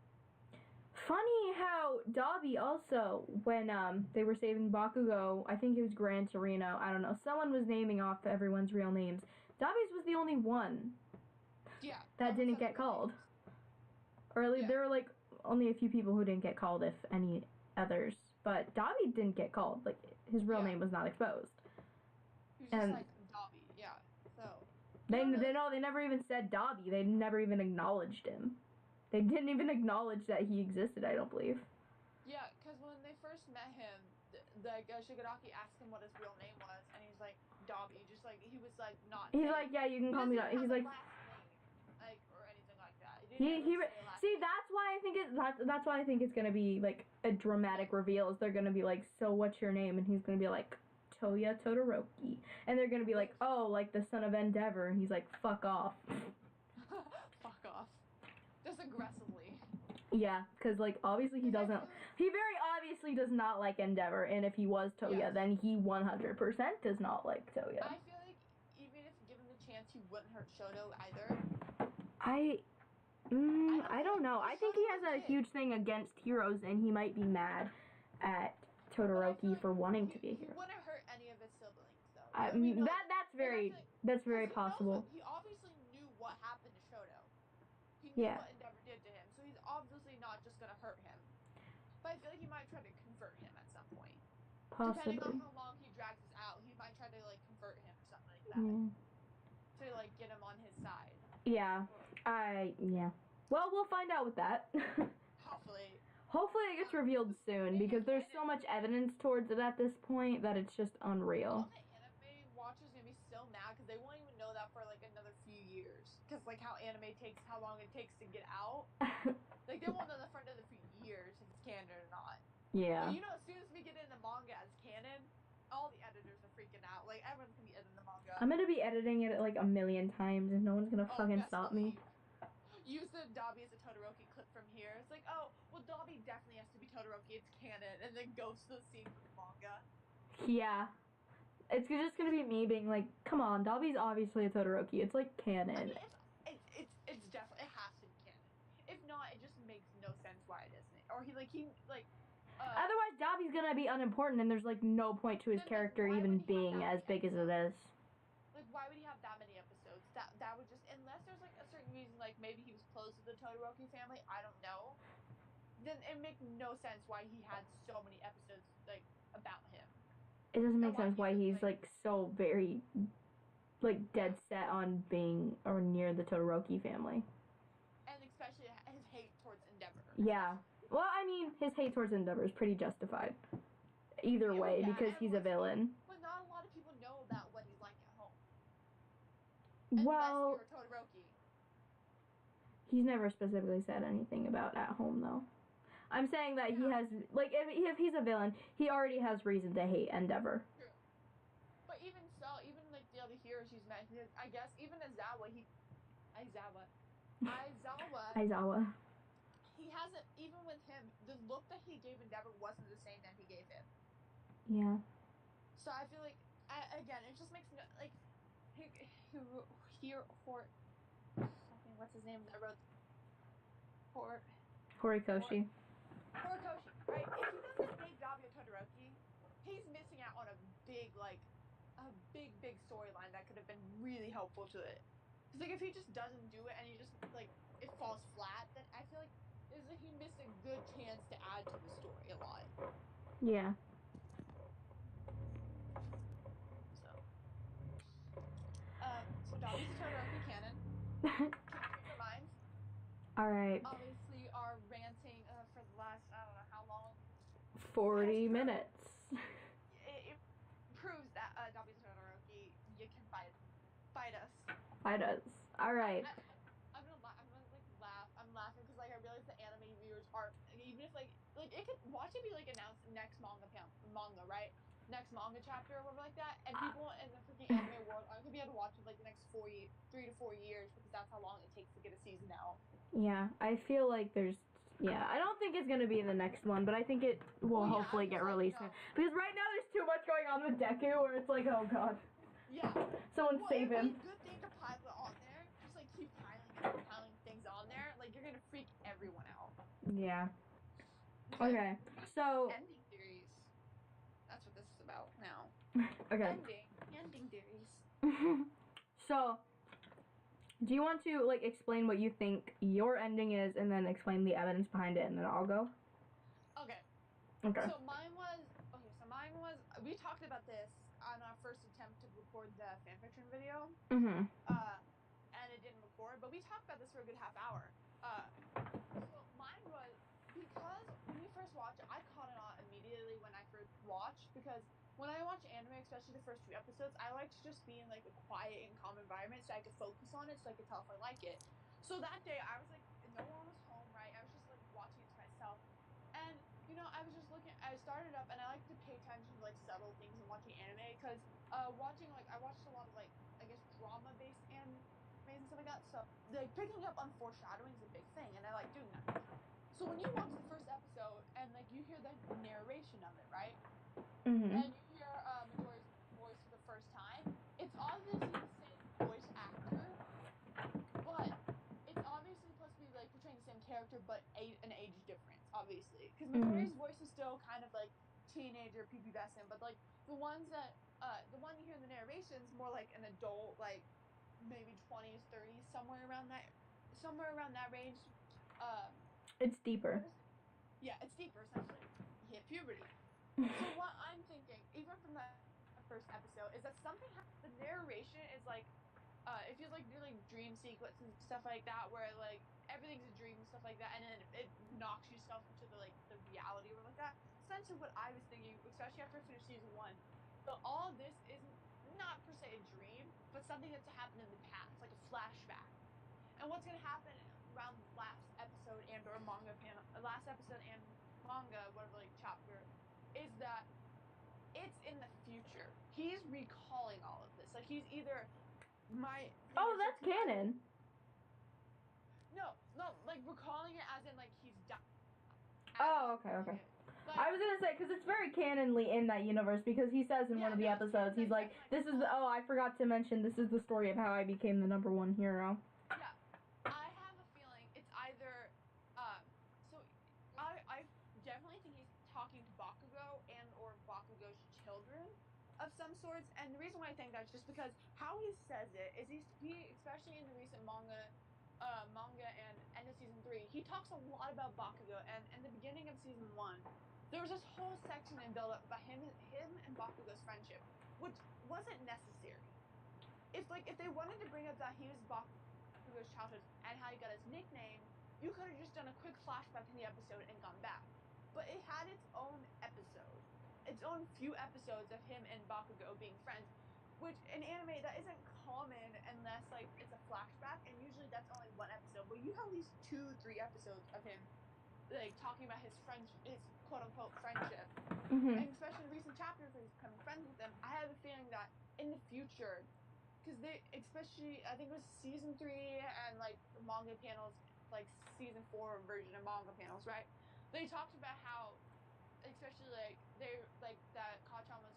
Funny how Dabi also, when they were saving Bakugo, I think it was Gran Torino, I don't know, someone was naming off everyone's real names. Dabi's was the only one that didn't get called. Or at least there were like only a few people who didn't get called, if any others. But Dabi didn't get called. Like his real name was not exposed. He was just like Dabi, yeah. So they never even said Dabi. They never even acknowledged him. They didn't even acknowledge that he existed, I don't believe. Yeah, because when they first met him, Shigaraki asked him what his real name was, and he was like Dabi. Just like he was like not. He's like, yeah, you can call me Dabi. He's like. Or anything like that. See, that's why I think it's gonna be like a dramatic reveal. Is they're gonna be like, so what's your name? And he's gonna be like, Toya Todoroki. And they're gonna be like, oh, like the son of Endeavor. And he's like, fuck off. Fuck off. Just aggressively. Yeah, because like obviously he doesn't. He very obviously does not like Endeavor. And if he was Toya, then he 100% does not like Toya. I feel like even if given the chance, he wouldn't hurt Shoto either. I don't know. I think he has a huge thing against heroes, and he might be mad at Todoroki for wanting to be a hero. He wouldn't hurt any of his siblings, though. That's very possible. He obviously knew what happened to Shoto. He knew what Endeavor did to him, so he's obviously not just gonna hurt him. But I feel like he might try to convert him at some point. Possibly. Depending on how long he drags this out, he might try to like convert him or something like that. To like get him on his side. Yeah. Well, we'll find out with that. Hopefully it gets revealed soon, because there's so much evidence towards it at this point that it's just unreal. All the anime watchers are gonna be so mad because they won't even know that for like another few years. Because like how long it takes to get out. Like they won't know that for another few years if it's canon or not. Yeah. But, as soon as we get into manga as canon, all the editors are freaking out. Like everyone's gonna be editing the manga. I'm gonna be editing it like a million times, and no one's gonna fucking stop me. Use the Dabi as a Todoroki clip from here. It's like, oh, well, Dabi definitely has to be Todoroki. It's canon, and then goes to the scene from the manga. Yeah, it's just gonna be me being like, come on, Dabi's obviously a Todoroki. It's like canon. I mean, it's definitely, it has to be canon. If not, it just makes no sense why it isn't. Or otherwise, Dabi's gonna be unimportant, and there's like no point to his character even being as big as it is. Like, why would he have that many episodes? That would just, unless there's like a certain reason, like maybe he was close to the Todoroki family, I don't know. Then it makes no sense why he had so many episodes like about him. It doesn't make sense why he's like so very like dead set on being or near the Todoroki family. And especially his hate towards Endeavor. Yeah. Well, I mean, his hate towards Endeavor is pretty justified. Either way, because he's a villain. But not a lot of people know about what he's like at home. Well, unless you're Todoroki. He's never specifically said anything about at home, though. I'm saying that he has, like, if he's a villain, he already has reason to hate Endeavor. True. But even so, even, like, the other heroes he's met, I guess, even Aizawa, he hasn't, even with him, the look that he gave Endeavor wasn't the same that he gave him. Yeah. So I feel like, again, it just makes, like, what's his name that wrote Horikoshi. Horikoshi, right? If he doesn't make Dabi or Todoroki, he's missing out on a big storyline that could have been really helpful to it. Because, like, if he just doesn't do it and he just, like, it falls flat, then I feel like he missed a good chance to add to the story a lot. Yeah. So Dabi's Todoroki canon. Keep your minds. Alright. Obviously, our ranting for the last, I don't know how long. 40 minutes. It proves that Dabi's Todoroki, you can fight us. Fight us. Alright. I'm gonna like laugh. I'm laughing because, like, I realize the anime viewers are, even if like it could watch it be like announced next manga, right? Next manga chapter or whatever like that, and people in the freaking anime world aren't gonna be able to watch it like the next 3 to 4 years because that's how long it takes to get a season out. Yeah, I feel like I don't think it's gonna be the next one, but I think it will hopefully get released soon. Because right now there's too much going on with Deku where it's like, oh god. Yeah. Someone save him. It's a good thing to pilot on there. Just like keep piling things on there. Like you're gonna freak everyone out. Yeah. Okay. So ending theories. That's what this is about now. Okay. Ending theories. So, do you want to like explain what you think your ending is, and then explain the evidence behind it, and then I'll go? Okay. So mine was we talked about this on our first attempt to record the fanfiction video. Mm-hmm. And it didn't record, but we talked about this for a good half hour. So mine was, because when we first watched it, I caught it on immediately when I first watched, because when I watch anime, especially the first few episodes, I like to just be in like a quiet and calm environment so I could focus on it, so I could tell if I like it. So that day I was like, no one was home, right? I was just like watching it to myself. And I was just looking, I started up and I like to pay attention to like subtle things in watching anime, because I watched a lot of like, I guess, drama-based anime and stuff like that, so like picking up on foreshadowing is a big thing, and I like doing that. So when you watch the first episode and like you hear the narration of it, right? Mm-hmm. And you hear Midori's voice for the first time, it's obviously the same voice actor, but it's obviously supposed to be like portraying the same character, but an age difference, obviously, because Midori's voice is still kind of like teenager pubescent, but like the one you hear in the narration is more like an adult, like maybe 20s, 30s, somewhere around that range. It's deeper. It's deeper, essentially. You hit puberty. So what I'm thinking, even from the first episode, is that the narration is like, it feels like they're like dream sequences and stuff like that, where like everything's a dream and stuff like that, and then it knocks yourself into the reality or like that. Essentially what I was thinking, especially after I finished season 1. So all of this isn't not per se a dream, but something that's happened in the past, like a flashback. And what's gonna happen around the last episode and manga, whatever, like chapter, is that it's in the future. He's recalling all of this. Like he's either that's canon. No, like recalling it as in like he's died. Oh, okay. Like, I was gonna say, because it's very canonly in that universe, because he says in one of the episodes, he's like, this is I forgot to mention, this is the story of how I became the #1 hero. Yeah. I have a feeling it's either, so I definitely think he's talking to Bakugo and or Bakugo's children of some sorts, and the reason why I think that's just because how he says it is he especially in the recent manga and end of season 3, he talks a lot about Bakugo, and in the beginning of season 1, there was this whole section and build up about him and Bakugo's friendship, which wasn't necessary. if they wanted to bring up that he was Bakugo's childhood and how he got his nickname, you could have just done a quick flashback in the episode and gone back. But it had its own episode, its own few episodes of him and Bakugo being friends, which in anime that isn't common unless like it's a flashback, and usually that's only one episode. But you have at least 2-3 episodes of him like talking about his friends, his quote unquote friendship, and especially in recent chapters where he's becoming friends with them. I have a feeling that in the future, because they, especially I think it was season 3 and like manga panels, like season 4 version of manga panels, right? They talked about how, especially like they like that Kachan was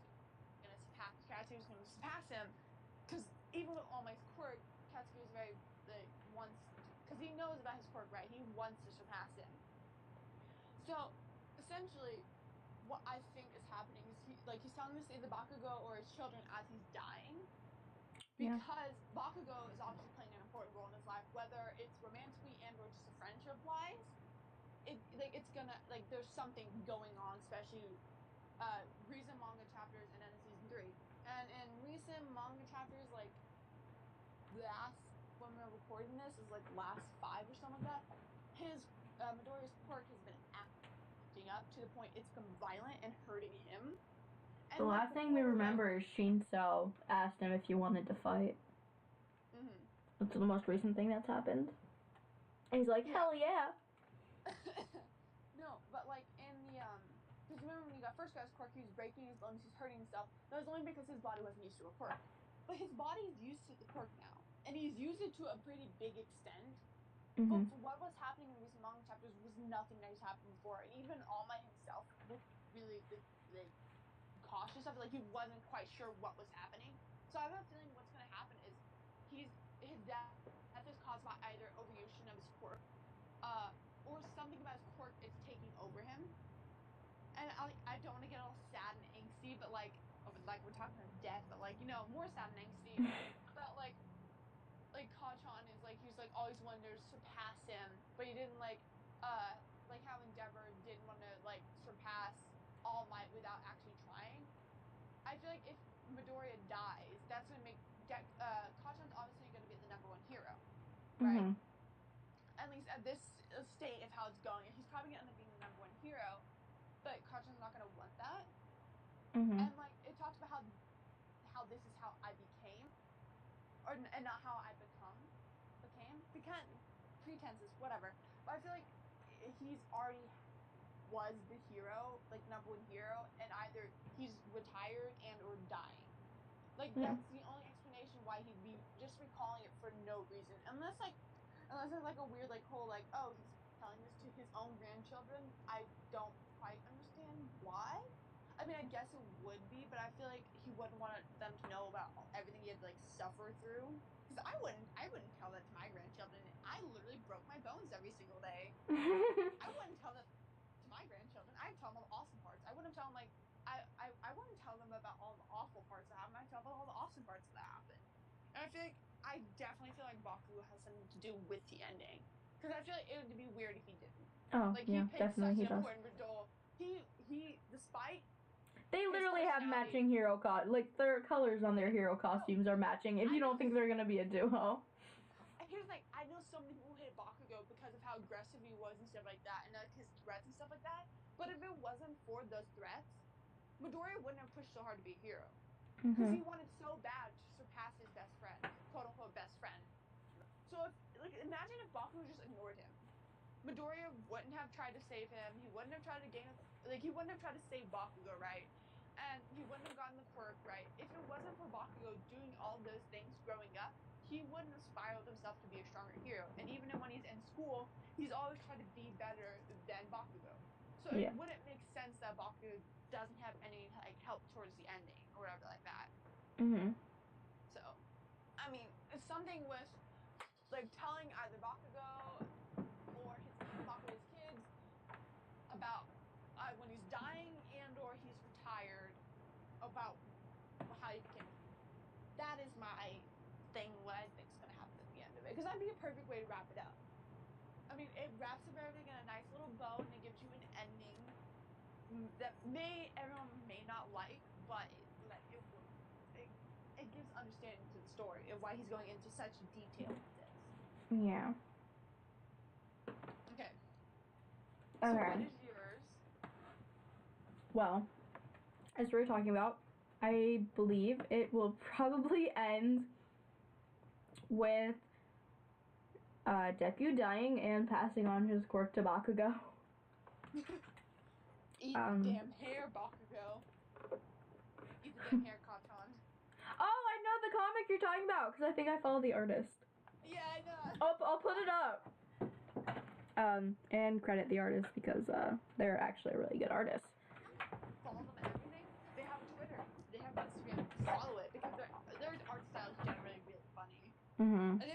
gonna surpass Katsuki was gonna surpass him, because even with All Might's quirk, Katsuki was very like wants, because he knows about his quirk, right? He wants to surpass him. So essentially, what I think is happening is he's telling him to save the Bakugo or his children as he's dying, because Bakugo is obviously playing an important role in his life, whether it's romantically and or just a friendship wise. It's gonna like there's something going on, especially recent manga chapters and then in season 3. And in recent manga chapters, like last when we're recording this is like last 5 or something like that, his Midoriya's quirk has been acting up to the point it's become violent and hurting him. And the last thing we remember is Shinso asked him if he wanted to fight. That's the most recent thing that's happened. And he's like, hell yeah. No, but like in the because remember when he first got his quirk, he was breaking his bones, he's hurting himself. That was only because his body wasn't used to a quirk. But his body is used to the quirk now, and he's used it to a pretty big extent. But for what was happening in recent manga chapters was nothing that has happened before. And even All Might himself was really like cautious of it. Like he wasn't quite sure what was happening. So I have a feeling what's gonna happen is his death is caused by either overuse of his quirk, or something about his quirk is taking over him. And I don't want to get all sad and angsty, but like we're talking about death, but like more sad and angsty. But like Kachan is like he's like always wanted to surpass him, but he didn't like how Endeavor didn't want to like surpass All Might without actually trying. I feel like if Midoriya dies, that's gonna make Kachan's obviously gonna be the #1 hero, right? At least at this state of how it's going, he's probably gonna end up being the #1 hero. But Kachan's not gonna want that. And like it talks about how this is how I became, and not how I became pretenses, whatever. But I feel like he's already was the hero, like #1 hero, and either he's retired and or dying. Like that's the only explanation why he'd be just recalling it for no reason, unless it's like a weird like whole like, oh, he's telling this to his own grandchildren. I don't quite understand why. I mean, I guess it would be, but I feel like he wouldn't want them to know about everything he had to like suffer through. Because I wouldn't tell that to my grandchildren. I literally broke my bones every single day. I wouldn't tell that to my grandchildren. I'd tell them all the awesome parts. I wouldn't tell them like I wouldn't tell them about all the awful parts that happened. I'd tell them about all the awesome parts that happened. And I definitely feel like Bakugo has something to do with the ending. Because I feel like it would be weird if he didn't. Oh, like yeah, he played definitely such he an does. important role. He despite they literally have matching hero like their colors on their hero costumes are matching. If you don't think they're gonna be a duo. Here's like I know so many people hate Bakugo because of how aggressive he was and stuff like that, and like his threats and stuff like that. But if it wasn't for those threats, Midoriya wouldn't have pushed so hard to be a hero. Because he wanted so bad to surpass his best friend, quote unquote best friend. So imagine if Bakugo just ignored him. Midoriya wouldn't have tried to save him. He wouldn't have tried to he wouldn't have tried to save Bakugo, right? And he wouldn't have gotten the quirk, right? If it wasn't for Bakugo doing all those things growing up, he wouldn't have spiraled himself to be a stronger hero. And even when he's in school, he's always tried to be better than Bakugo. So it wouldn't make sense that Bakugo doesn't have any like help towards the ending or whatever like that. So, I mean, it's something with like telling either Bakugo or Bakugo's kids about when he's dying and or he's retired, about how he became. That is my thing. What I think is going to happen at the end of it, because that'd be a perfect way to wrap it up. I mean, it wraps up everything in a nice little bow, and it gives you an ending that everyone may not like, but it gives understanding to the story and why he's going into such detail with this. Yeah. Okay. Okay. So what is yours? Well, as we were talking about, I believe it will probably end with Deku dying and passing on his quirk to Bakugo. Eat the damn hair, Bakugo. Eat the damn hair, Katon. Oh, I know the comic you're talking about, because I think I follow the artist. Yeah, I know. I'll put it up. And credit the artist, because they're actually a really good artist. Follow them and everything. They have a Twitter. They have an Instagram. Follow it, because their art style is generally really funny. Mm-hmm. And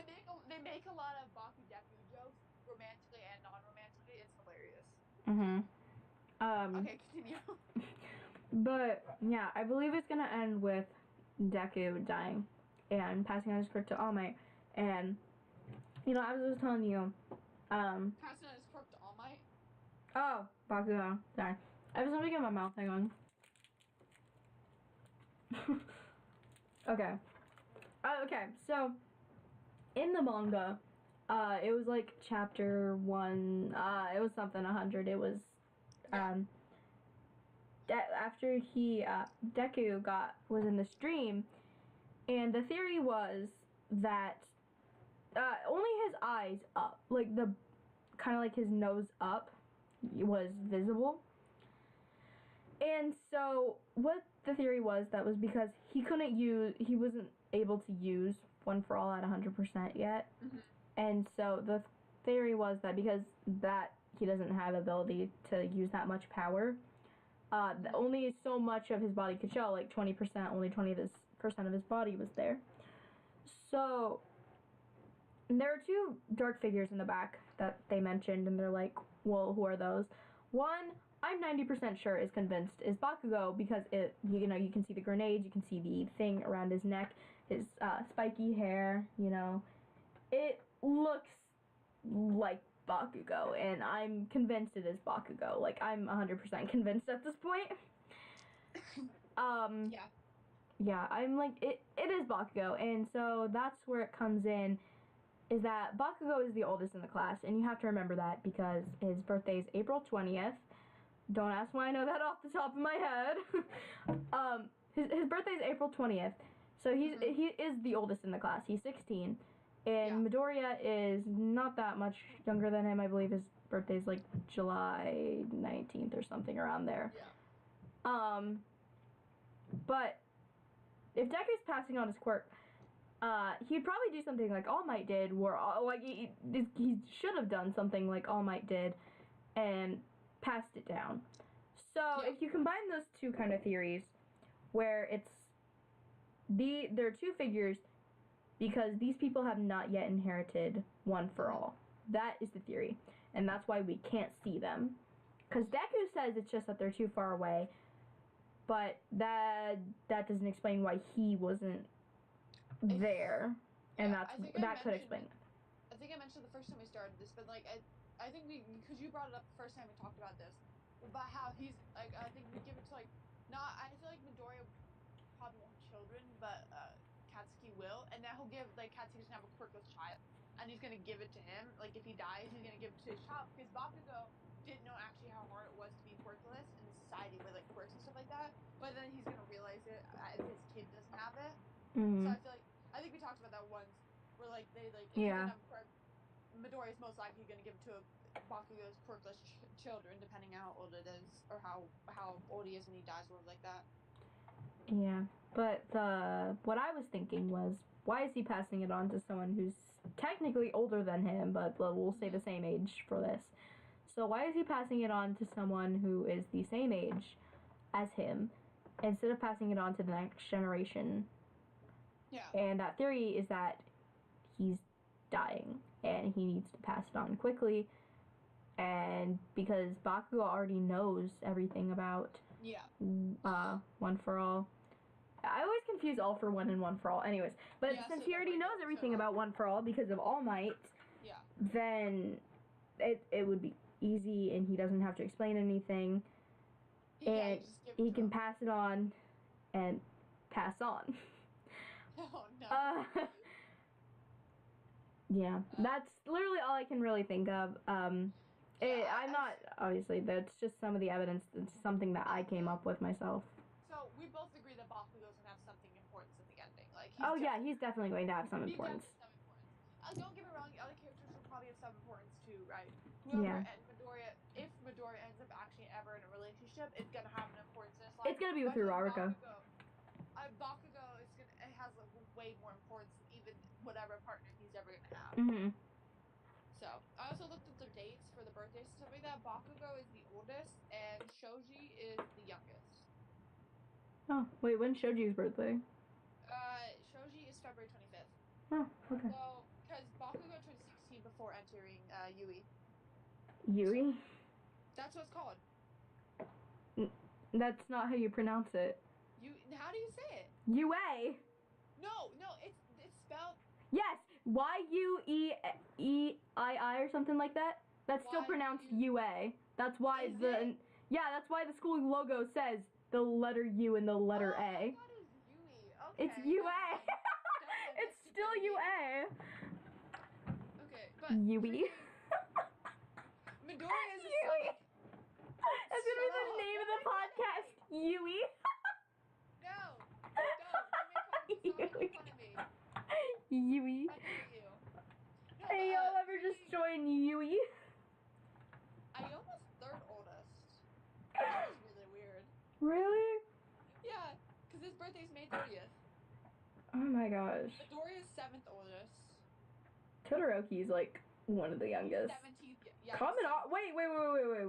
they make a lot of Baku Deku jokes, romantically and non-romantically. It's hilarious. Mm-hmm. Okay, continue. But yeah, I believe it's gonna end with Deku dying and passing on his quirk to All Might. And as I was telling you, Passing on his quirk to All Might. Oh, Bakugo. Sorry, I have something in my mouth. Hang on. Okay. Okay. So in the manga, it was like chapter 1. It was something 100. It was after Deku was in the stream, and the theory was that only his eyes up, like the kind of like his nose up, was visible. And so what the theory was, that was because he wasn't able to use One for All at 100% yet. Mm-hmm. And so the theory was that because that he doesn't have ability to use that much power, only so much of his body could show, like 20%, only 20% of his body was there. So there are 2 dark figures in the back that they mentioned, and they're like, well, who are those? One, I'm 90% sure is convinced is Bakugo, because you can see the grenades, you can see the thing around his neck, his spiky hair, it looks like Bakugo, and I'm convinced it is Bakugo. Like, I'm 100% convinced at this point. Yeah, I'm like, it is Bakugo, and so that's where it comes in, is that Bakugo is the oldest in the class, and you have to remember that because his birthday is April 20th. Don't ask why I know that off the top of my head. His birthday is April 20th, so he is the oldest in the class. He's 16, and Midoriya is not that much younger than him. I believe his birthday is like July 19th or something around there. Yeah. But if Deku's passing on his quirk, he'd probably do something like All Might did, where he should have done something like All Might did, and passed it down. So if you combine those 2 kind of theories, where there are 2 figures, because these people have not yet inherited One for All. That is the theory, and that's why we can't see them. Because Deku says it's just that they're too far away, but that doesn't explain why he wasn't there, and that could explain it. I think I mentioned the first time we started this, but like I think because you brought it up the first time we talked about this, about how he's like, I think we give it to I feel like Midoriya probably won't have children, but Katsuki will, and now he'll give, like, Katsuki's gonna have a quirkless child, and he's gonna give it to him. Like, if he dies, he's gonna give it to his child, because Bakugo didn't know actually how hard it was to be quirkless in the society with like quirks and stuff like that, but then he's gonna realize it if his kid doesn't have it. Mm-hmm. So I think we talked about that once, where like they like, if he doesn't have a quirk, Midoriya's most likely gonna give it to Bakugo's quirkless children, depending on how old it is, or how old he is when he dies, or like that. Yeah, but what I was thinking was, why is he passing it on to someone who's technically older than him, but we'll say the same age for this? So why is he passing it on to someone who is the same age as him, instead of passing it on to the next generation? Yeah. And that theory is that he's dying, and he needs to pass it on quickly, and because Bakugo already knows everything about One for All. I always confuse All for One and One for All. Anyways, but since he already knows everything about One for All because of All Might, then it would be easy, and he doesn't have to explain anything, and he can pass it on and pass on. Oh no. Yeah, that's literally all I can really think of. I'm not, obviously, that's just some of the evidence. It's something that I came up with myself. So we both agree that Bakugo's gonna have something important at the ending. Like He's definitely going to have some importance. Some importance. Don't get me wrong, the other characters will probably have some importance too, right? Yeah. If Midoriya ends up actually ever in a relationship, it's gonna have an importance in his life. It's gonna be with Uraraka. Bakugo it has like way more importance than even whatever partner he's ever gonna have. Mm-hmm. So I also looked at their dates for the birthdays and stuff like that. Bakugo is the oldest, and Shoji is the youngest. Oh wait, when's Shoji's birthday? Shoji is February 25th. Oh, okay. So because Bakugo turned 16 before entering Yui. Yui? So, that's what it's called. That's not how you pronounce it. How do you say it? Yue. No, it's spelled. Yes, Yueii or something like that. That's still pronounced Yue. That's why that's why the school logo says the letter U and the letter A. I thought it was Yui. Okay. It's Yue. It's still Yue. Okay, but Yui. Midoriya is Yui. That's gonna be the name of the podcast. Yui. No, don't. Stop making fun of me. Yui. I hate you. No, Hey, y'all ever just join Yui? Ayoma's third oldest. That was really weird. Really? Yeah, because his birthday's May 30th. Oh my gosh. Midoriya's 7th oldest. Todoroki's like one of the youngest. 17th, yeah. Wait.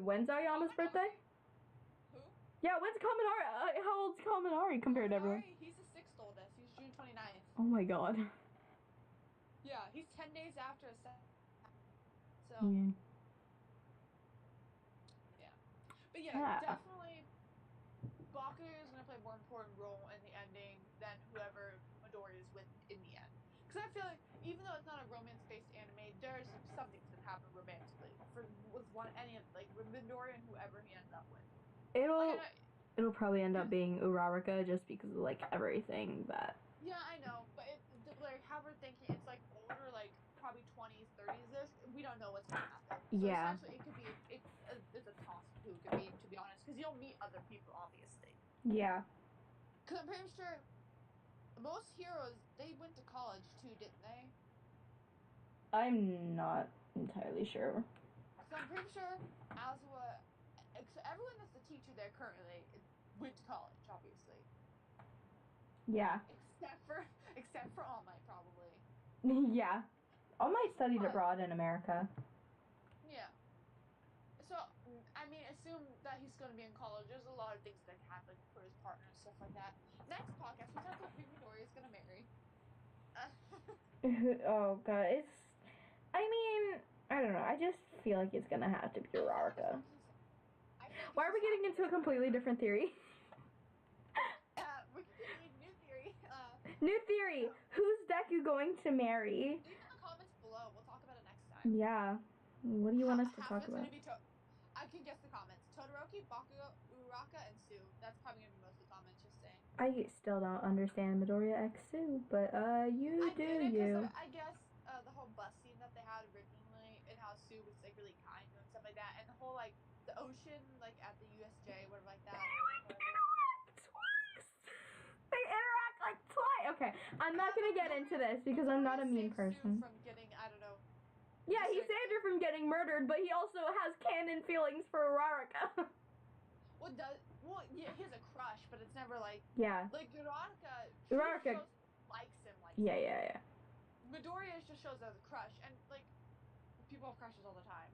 When's Aoyama's birthday? Who? Yeah, when's Kaminari? How old's Kaminari compared to everyone? He's the 6th oldest. He's June 29th. Oh my god. Yeah, he's 10 days after a set. So. Yeah. But definitely Bakugo is going to play a more important role in the ending than whoever Midoriya is with in the end. Because I feel like, even though it's not a romance-based anime, there's something's going to happen romantically with Midoriya and whoever he ends up with. It'll probably end up being Uraraka just because of like everything that. Yeah, I know, but like how we're thinking, it's like older, like probably 20s, 30s. We don't know what's gonna happen. So essentially, it could be it's a toss of who it could be, to be honest, because you'll meet other people, obviously. Yeah. Because I'm pretty sure most heroes they went to college too, didn't they? I'm not entirely sure. So I'm pretty sure Azua, everyone that's the teacher there currently went to college, obviously. Yeah. Except for All Might, probably. Yeah. All Might studied abroad in America. Yeah. So, I mean, assume that he's going to be in college. There's a lot of things that can happen for his partner and stuff like that. Next podcast, we talk about who Midoriya is going to marry. Oh, God. I don't know. I just feel like it's going to have to be Uraraka. Why are we getting into a completely different theory? We're continuing new theory. New theory. Who's Deku going to marry? Leave in the comments below. We'll talk about it next time. Yeah. What do you want us to talk about? I can guess the comments. Todoroki, Bakugo, Uraraka, and Sue. That's probably going to be most of the comments, just saying. I still don't understand Midoriya X Sue, but you do you. I guess the whole bus scene that they had originally and how Sue was like really kind and stuff like that, and the whole like the ocean like at the USJ, whatever like that. They interact like twice. Okay, I'm not gonna get into this because I'm not a mean person. From getting, I don't know. Yeah, he saved her from getting murdered, but he also has canon feelings for Uraraka. Yeah, he has a crush, but it's never like. Yeah. Like Uraraka likes him. Yeah. Midoriya just shows as a crush, and like people have crushes all the time.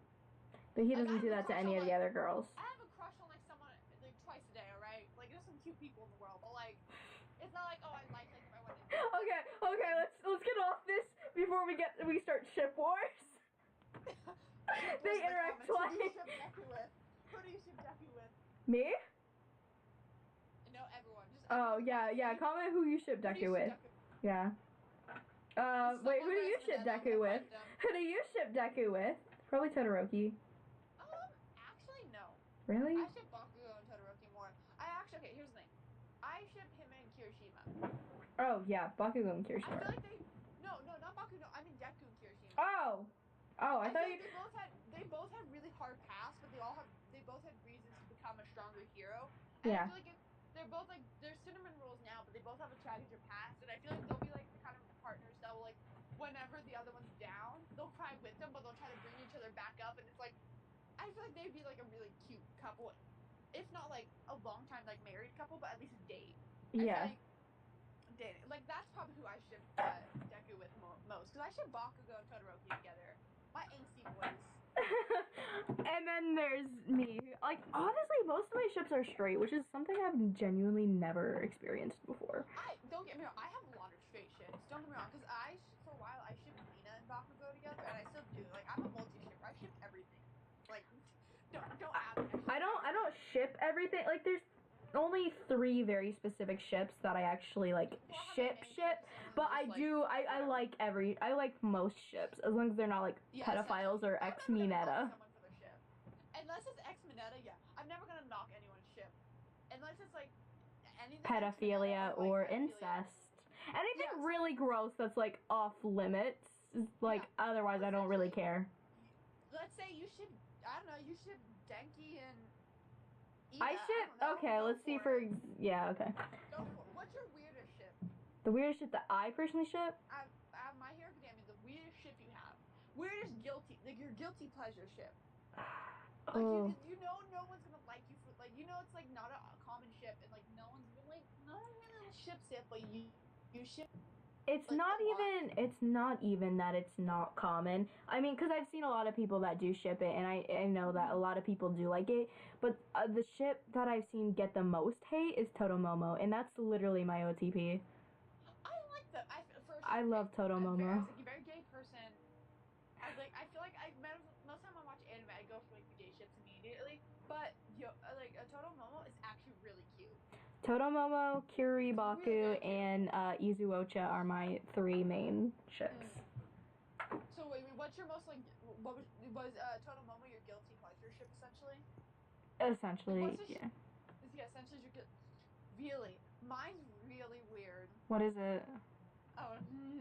But he doesn't do that to any of the other girls. I have a crush on like someone like twice a day, alright? Like there's some cute people in the world, but like it's not like I like if I went to Okay, let's get off this before we start ship wars. They interact twice. Who do you ship Deku with? Me? No, everyone. Just Yeah. Comment who you ship Deku with. Yeah. Wait, who do you ship Deku with? Who do you ship Deku with? Probably Todoroki. Actually, no. Really? I ship Bakugo and Todoroki more. Okay, here's the thing. I I ship him and Kirishima. Oh yeah, Bakugo and I feel Kirishima. like no, not Bakugo. I mean Deku and Kirishima. Oh, I thought you. They both had really hard paths, but they both had reasons to become a stronger hero. And Yeah. I feel like they're both like they're cinnamon rolls now, but they both have a tragic past, and I feel like they'll be like the kind of partners that will like whenever the other one's down, they'll cry with them, but they'll try to bring each other back up, and it's like I feel like they'd be like a really cute couple, if not like a long time like married couple, but at least a date. Yeah. I feel like dating like that's probably who I ship Deku with most, because I ship Bakugo and Todoroki together. My angsty boys. And then there's me. Like, honestly, most of my ships are straight, which is something I've genuinely never experienced before. Don't get me wrong, I have a lot of straight ships. Don't get me wrong, because for a while, I shipped Mina and Bakugo together, and I still do. Like, I'm a multi-shipper. I shipped everything. Like, don't add me. I don't ship everything. Like, there's only 3 very specific ships that I actually like ship, but I like most ships as long as they're not like pedophiles or ex-Mineta. Unless it's ex-Mineta, yeah. I'm never gonna knock anyone's ship. Unless it's like anything pedophilia or incest. Anything really gross that's like off limits. Like otherwise I don't really care. Let's say you ship Denki and okay, let's see for okay. Go for it. What's your weirdest ship? The weirdest ship that I personally ship? I have My Hero Academia, the weirdest ship you have. Weirdest guilty, like your guilty pleasure ship. Like you know no one's gonna like you for like it's like not a common ship and like no one really ships it, but you ship. It's like, not even that it's not common. I mean, because I've seen a lot of people that do ship it, and I know that a lot of people do like it. But the ship that I've seen get the most hate is Todomomo, and that's literally my OTP. I like them. I love Todomomo. As a very gay person, I feel like most time I watch anime, I go for like the gay ships immediately. But Todomomo is actually really cute. Todomomo, Kiribaku, and Izuocha are my 3 main ships. So wait, what's your most like? What was Todomomo your guilty pleasure ship essentially? Essentially, yeah. Essentially your really. Mine's really weird. What is it? Oh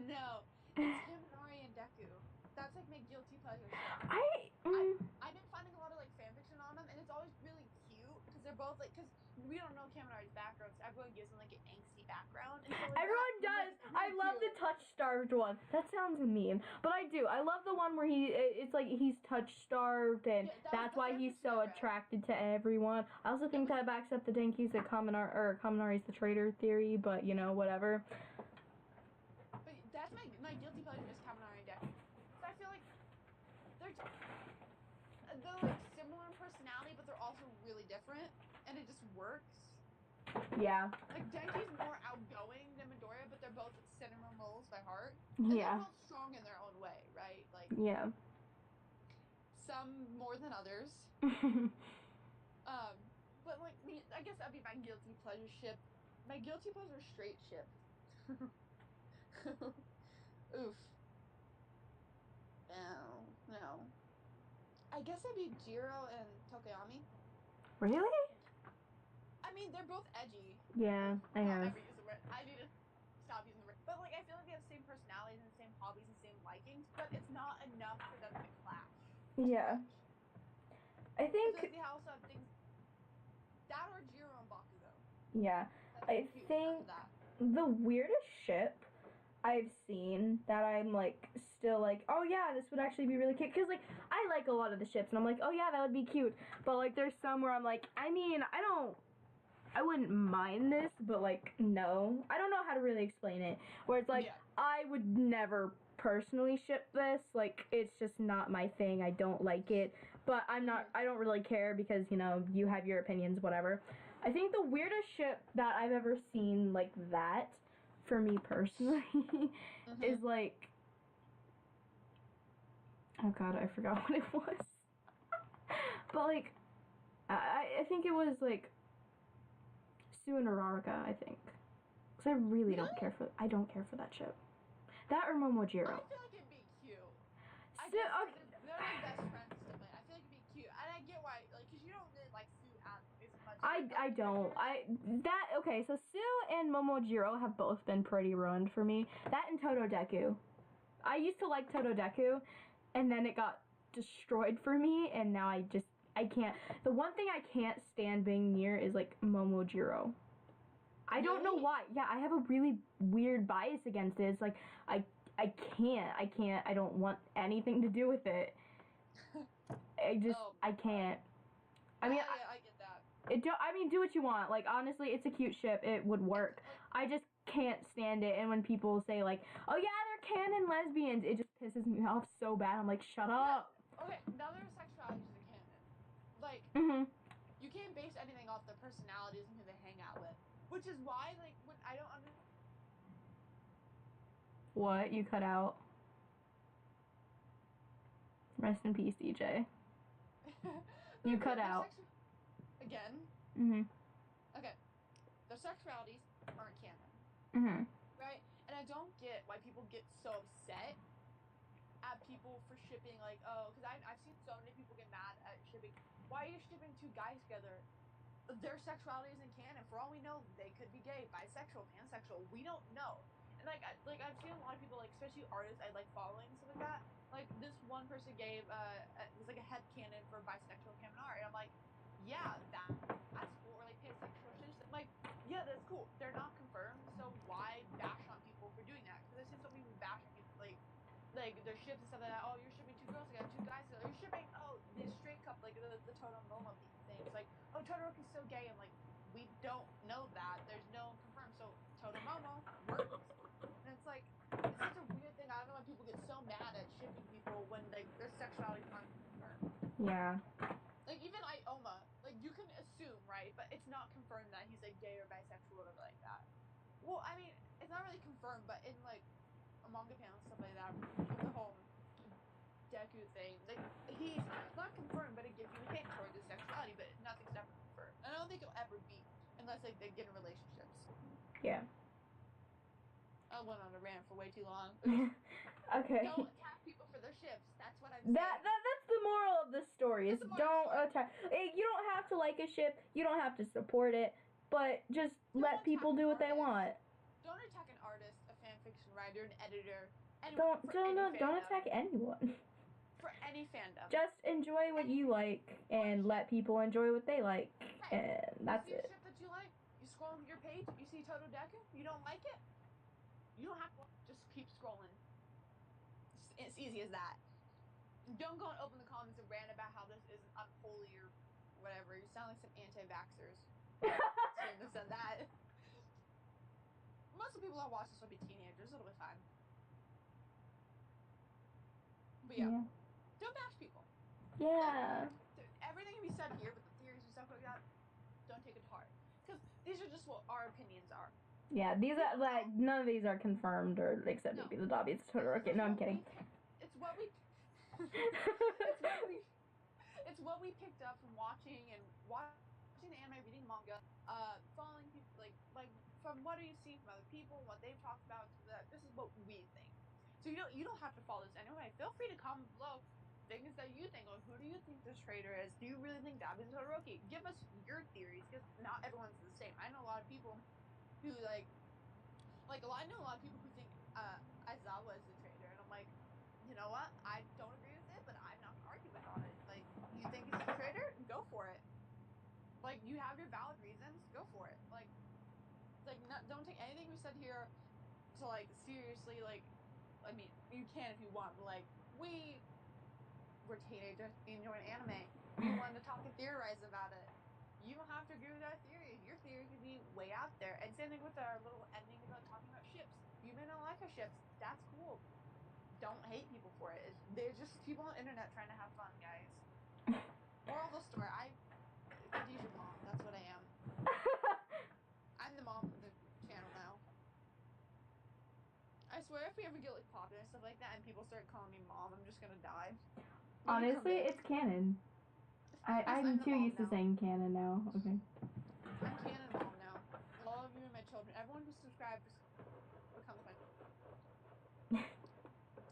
no, it's Kaminari and Deku. That's like my guilty pleasure ship. I've been finding a lot of like fanfiction on them, and it's always really cute because they're both like we don't know Kaminari's background, so everyone gives him like an angsty background. And so, like, everyone does. Really I love the touch-starved one. That sounds mean, but I do. I love the one where it's like he's touch-starved, and that's why he's so attracted to everyone. I also think that backs up the Denki's that Kaminari's the traitor theory, but whatever. But that's my guilty pleasure is Kaminari and Deku. I feel like they're like similar in personality, but they're also really different, and it just works. Yeah. Like Denki's more outgoing than Midoriya, but they're both cinnamon rolls by heart. And they're both strong in their own way, right? Like some more than others. But like I guess that'd be my guilty pleasure ship. My guilty pleasure straight ship. Oof. No. I guess it'd be Jiro and Tokoyami. Really? I mean, they're both edgy. Yeah, I know. I need to stop using the word. But like, I feel like they have the same personalities and the same hobbies and same likings, but it's not enough for them to clash. Yeah. I think they also have things that or Jiro and Bakugo. Yeah. I think the weirdest ship I've seen that I'm like still like, oh yeah, this would actually be really cute, because like I like a lot of the ships and I'm like, oh yeah, that would be cute, but like there's some where I'm like, I mean, I wouldn't mind this, but like no, I don't know how to really explain it, where it's like I would never personally ship this, like it's just not my thing, I don't like it, but I don't really care because you have your opinions, whatever. I think the weirdest ship that I've ever seen like that for me personally is like, oh god, I forgot what it was. But like I think it was like Sue and Uraraka, I think, because I really don't care for that ship. That or Momojiro. I feel like it'd be cute. They're like best friends or something. I feel like it'd be cute, and I get why, like, because you don't really like Sue as much I don't. Okay, so Sue and Momojiro have both been pretty ruined for me. That and Todoroki. I used to like Todoroki, and then it got destroyed for me, and now I can't. The one thing I can't stand being near is, like, Momojiro. I don't know why. Yeah, I have a really weird bias against it. It's like, I can't. I don't want anything to do with it. I can't. I mean, yeah, I get that. Do what you want. Like, honestly, it's a cute ship. It would work. I just can't stand it. And when people say, like, oh yeah, they're canon lesbians, it just pisses me off so bad. I'm like, shut up. Okay, now their sexuality is a canon. Like, you can't base anything off their personalities and who they hang out with. Which is why, like, when I don't understand. What? You cut out. Rest in peace, DJ. You cut out. Again? Okay. Their sexualities aren't canon. Right? And I don't get why people get so upset at people for shipping, like, oh, because I've seen so many people get mad at shipping. Why are you shipping two guys together? Their sexuality isn't canon. For all we know, they could be gay, bisexual, pansexual. We don't know. And I've seen a lot of people, like, especially artists I like following and stuff like that. Like, this one person gave it was like a head canon for bisexual canon art, and I'm like, yeah, that's cool. Or like pansexual shit. Like, yeah, that's cool. They're not confirmed, so why bash on people for doing that? Because I've seen so many people bash on people, like their ships and stuff like that. Oh, you're shipping two girls together, two guys together. You're shipping this straight couple, like the Todoroki thing. It's like, oh, Todoroki's so gay. I'm like, we don't know that. There's no confirmed. So Todoromo works, and it's like, it's such a weird thing. I don't know why people get so mad at shipping people when like their sexuality aren't confirmed. Yeah. Like, even Ioma, like, you can assume, right? But it's not confirmed that he's, like, gay or bisexual or whatever like that. Well, I mean, it's not really confirmed, but in, like, a manga panel and stuff like that, with the whole Deku thing, like, he's not confirmed, but it gives you a hint towards his sexuality, but nothing's ever confirmed. And I don't think it'll ever be, unless, like, they get in relationships. Yeah. I went on a rant for way too long. Okay. Don't attack people for their ships. That's what I'm saying. That's the moral of the story. Is don't attack. You don't have to like a ship. You don't have to support it. But just let people do what they want. Don't attack an artist, a fan fiction writer, an editor. Don't attack anyone. For any fandom. Just enjoy what you like and let people enjoy what they like, and that's it. You see a ship that you like. You scroll on your page. You see Todoroki. You don't like it. You don't have to just keep scrolling. It's easy as that. Don't go and open the comments and rant about how this isn't unholy or whatever. You sound like some anti-vaxxers. Shouldn't have said that. Most of the people that watch this will be teenagers. It'll be fine. But yeah. Don't bash people. Yeah. Everything can be said here with the theories and stuff like that. Don't take it to heart. Because these are just what our opinions are. Yeah, these are, like, none of these are confirmed, or except maybe the Dabi. It's Todoroki. No, I'm kidding. It's what we picked up from watching the anime, reading manga, following people, like from what you've seen from other people, what they've talked about. This is what we think. So you don't have to follow this anyway. Feel free to comment below things that you think. Like, who do you think this traitor is? Do you really think Dabi is Todoroki? Give us your theories, because not everyone's the same. I know a lot of people who I know a lot of people who think Aizawa is the traitor, and I'm like, you know what? I don't agree with it, but I'm not gonna argue on it. Like, you think he's a traitor? Go for it. Like, you have your valid reasons. Go for it. Like don't take anything we said here to, like, seriously. Like, I mean, you can if you want, but, like, we were teenagers enjoying anime. We wanted to talk and theorize about it. You don't have to agree with our theory. Your theory could be way out there. And same thing with our little ending about talking about ships. You may not like our ships. That's cool. Don't hate people for it. They're just people on the internet trying to have fun, guys. Moral of the story, Khadijah's your mom. That's what I am. I'm the mom of the channel now. I swear if we ever get, like, popular and stuff like that and people start calling me mom, I'm just gonna die. Honestly, it's canon. I'm too used to saying canon now. Okay. I'm canon mom now. All of you and my children. Everyone who subscribes becomes my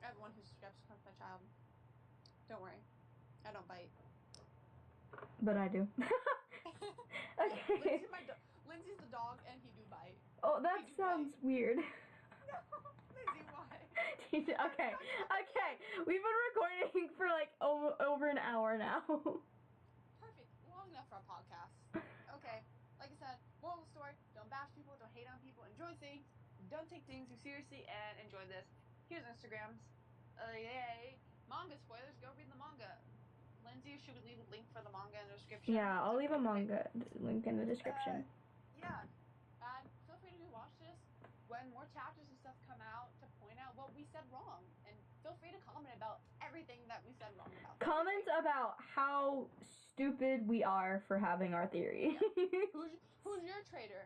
everyone who subscribes becomes my child. Don't worry. I don't bite. But I do. Okay. Lindsey's the dog, and he do bite. Oh, that He do sounds bite. weird. No, Lindsey, why? Okay. We've been recording for like over an hour now. Perfect. Long enough for a podcast. Okay. Like I said, moral of the story: don't bash people, don't hate on people, enjoy things, don't take things too seriously, and enjoy this. Here's Instagrams. Yay. Manga spoilers. Go read the manga. Lindsey, should we leave a link for the manga in the description? Yeah, I'll leave a manga link in the description. Yeah. And feel free to watch this when more chapters and stuff come out to point out what we said wrong. And feel free to comment about everything that we said wrong about. Comment about how stupid we are for having our theory. Yeah. Who's your traitor?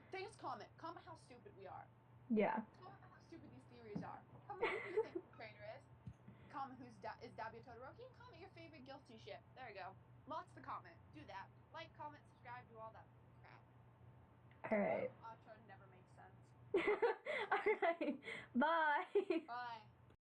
Things comment. Comment how stupid we are. Yeah. Comment how stupid these theories are. Comment who you think the traitor is. Comment is Dabi Todoroki. Comment your favorite guilty ship. There you go. Lots to comment. Do that. Like, comment, subscribe, do all that crap. Alright. Outro never makes sense. Alright. Bye. Bye.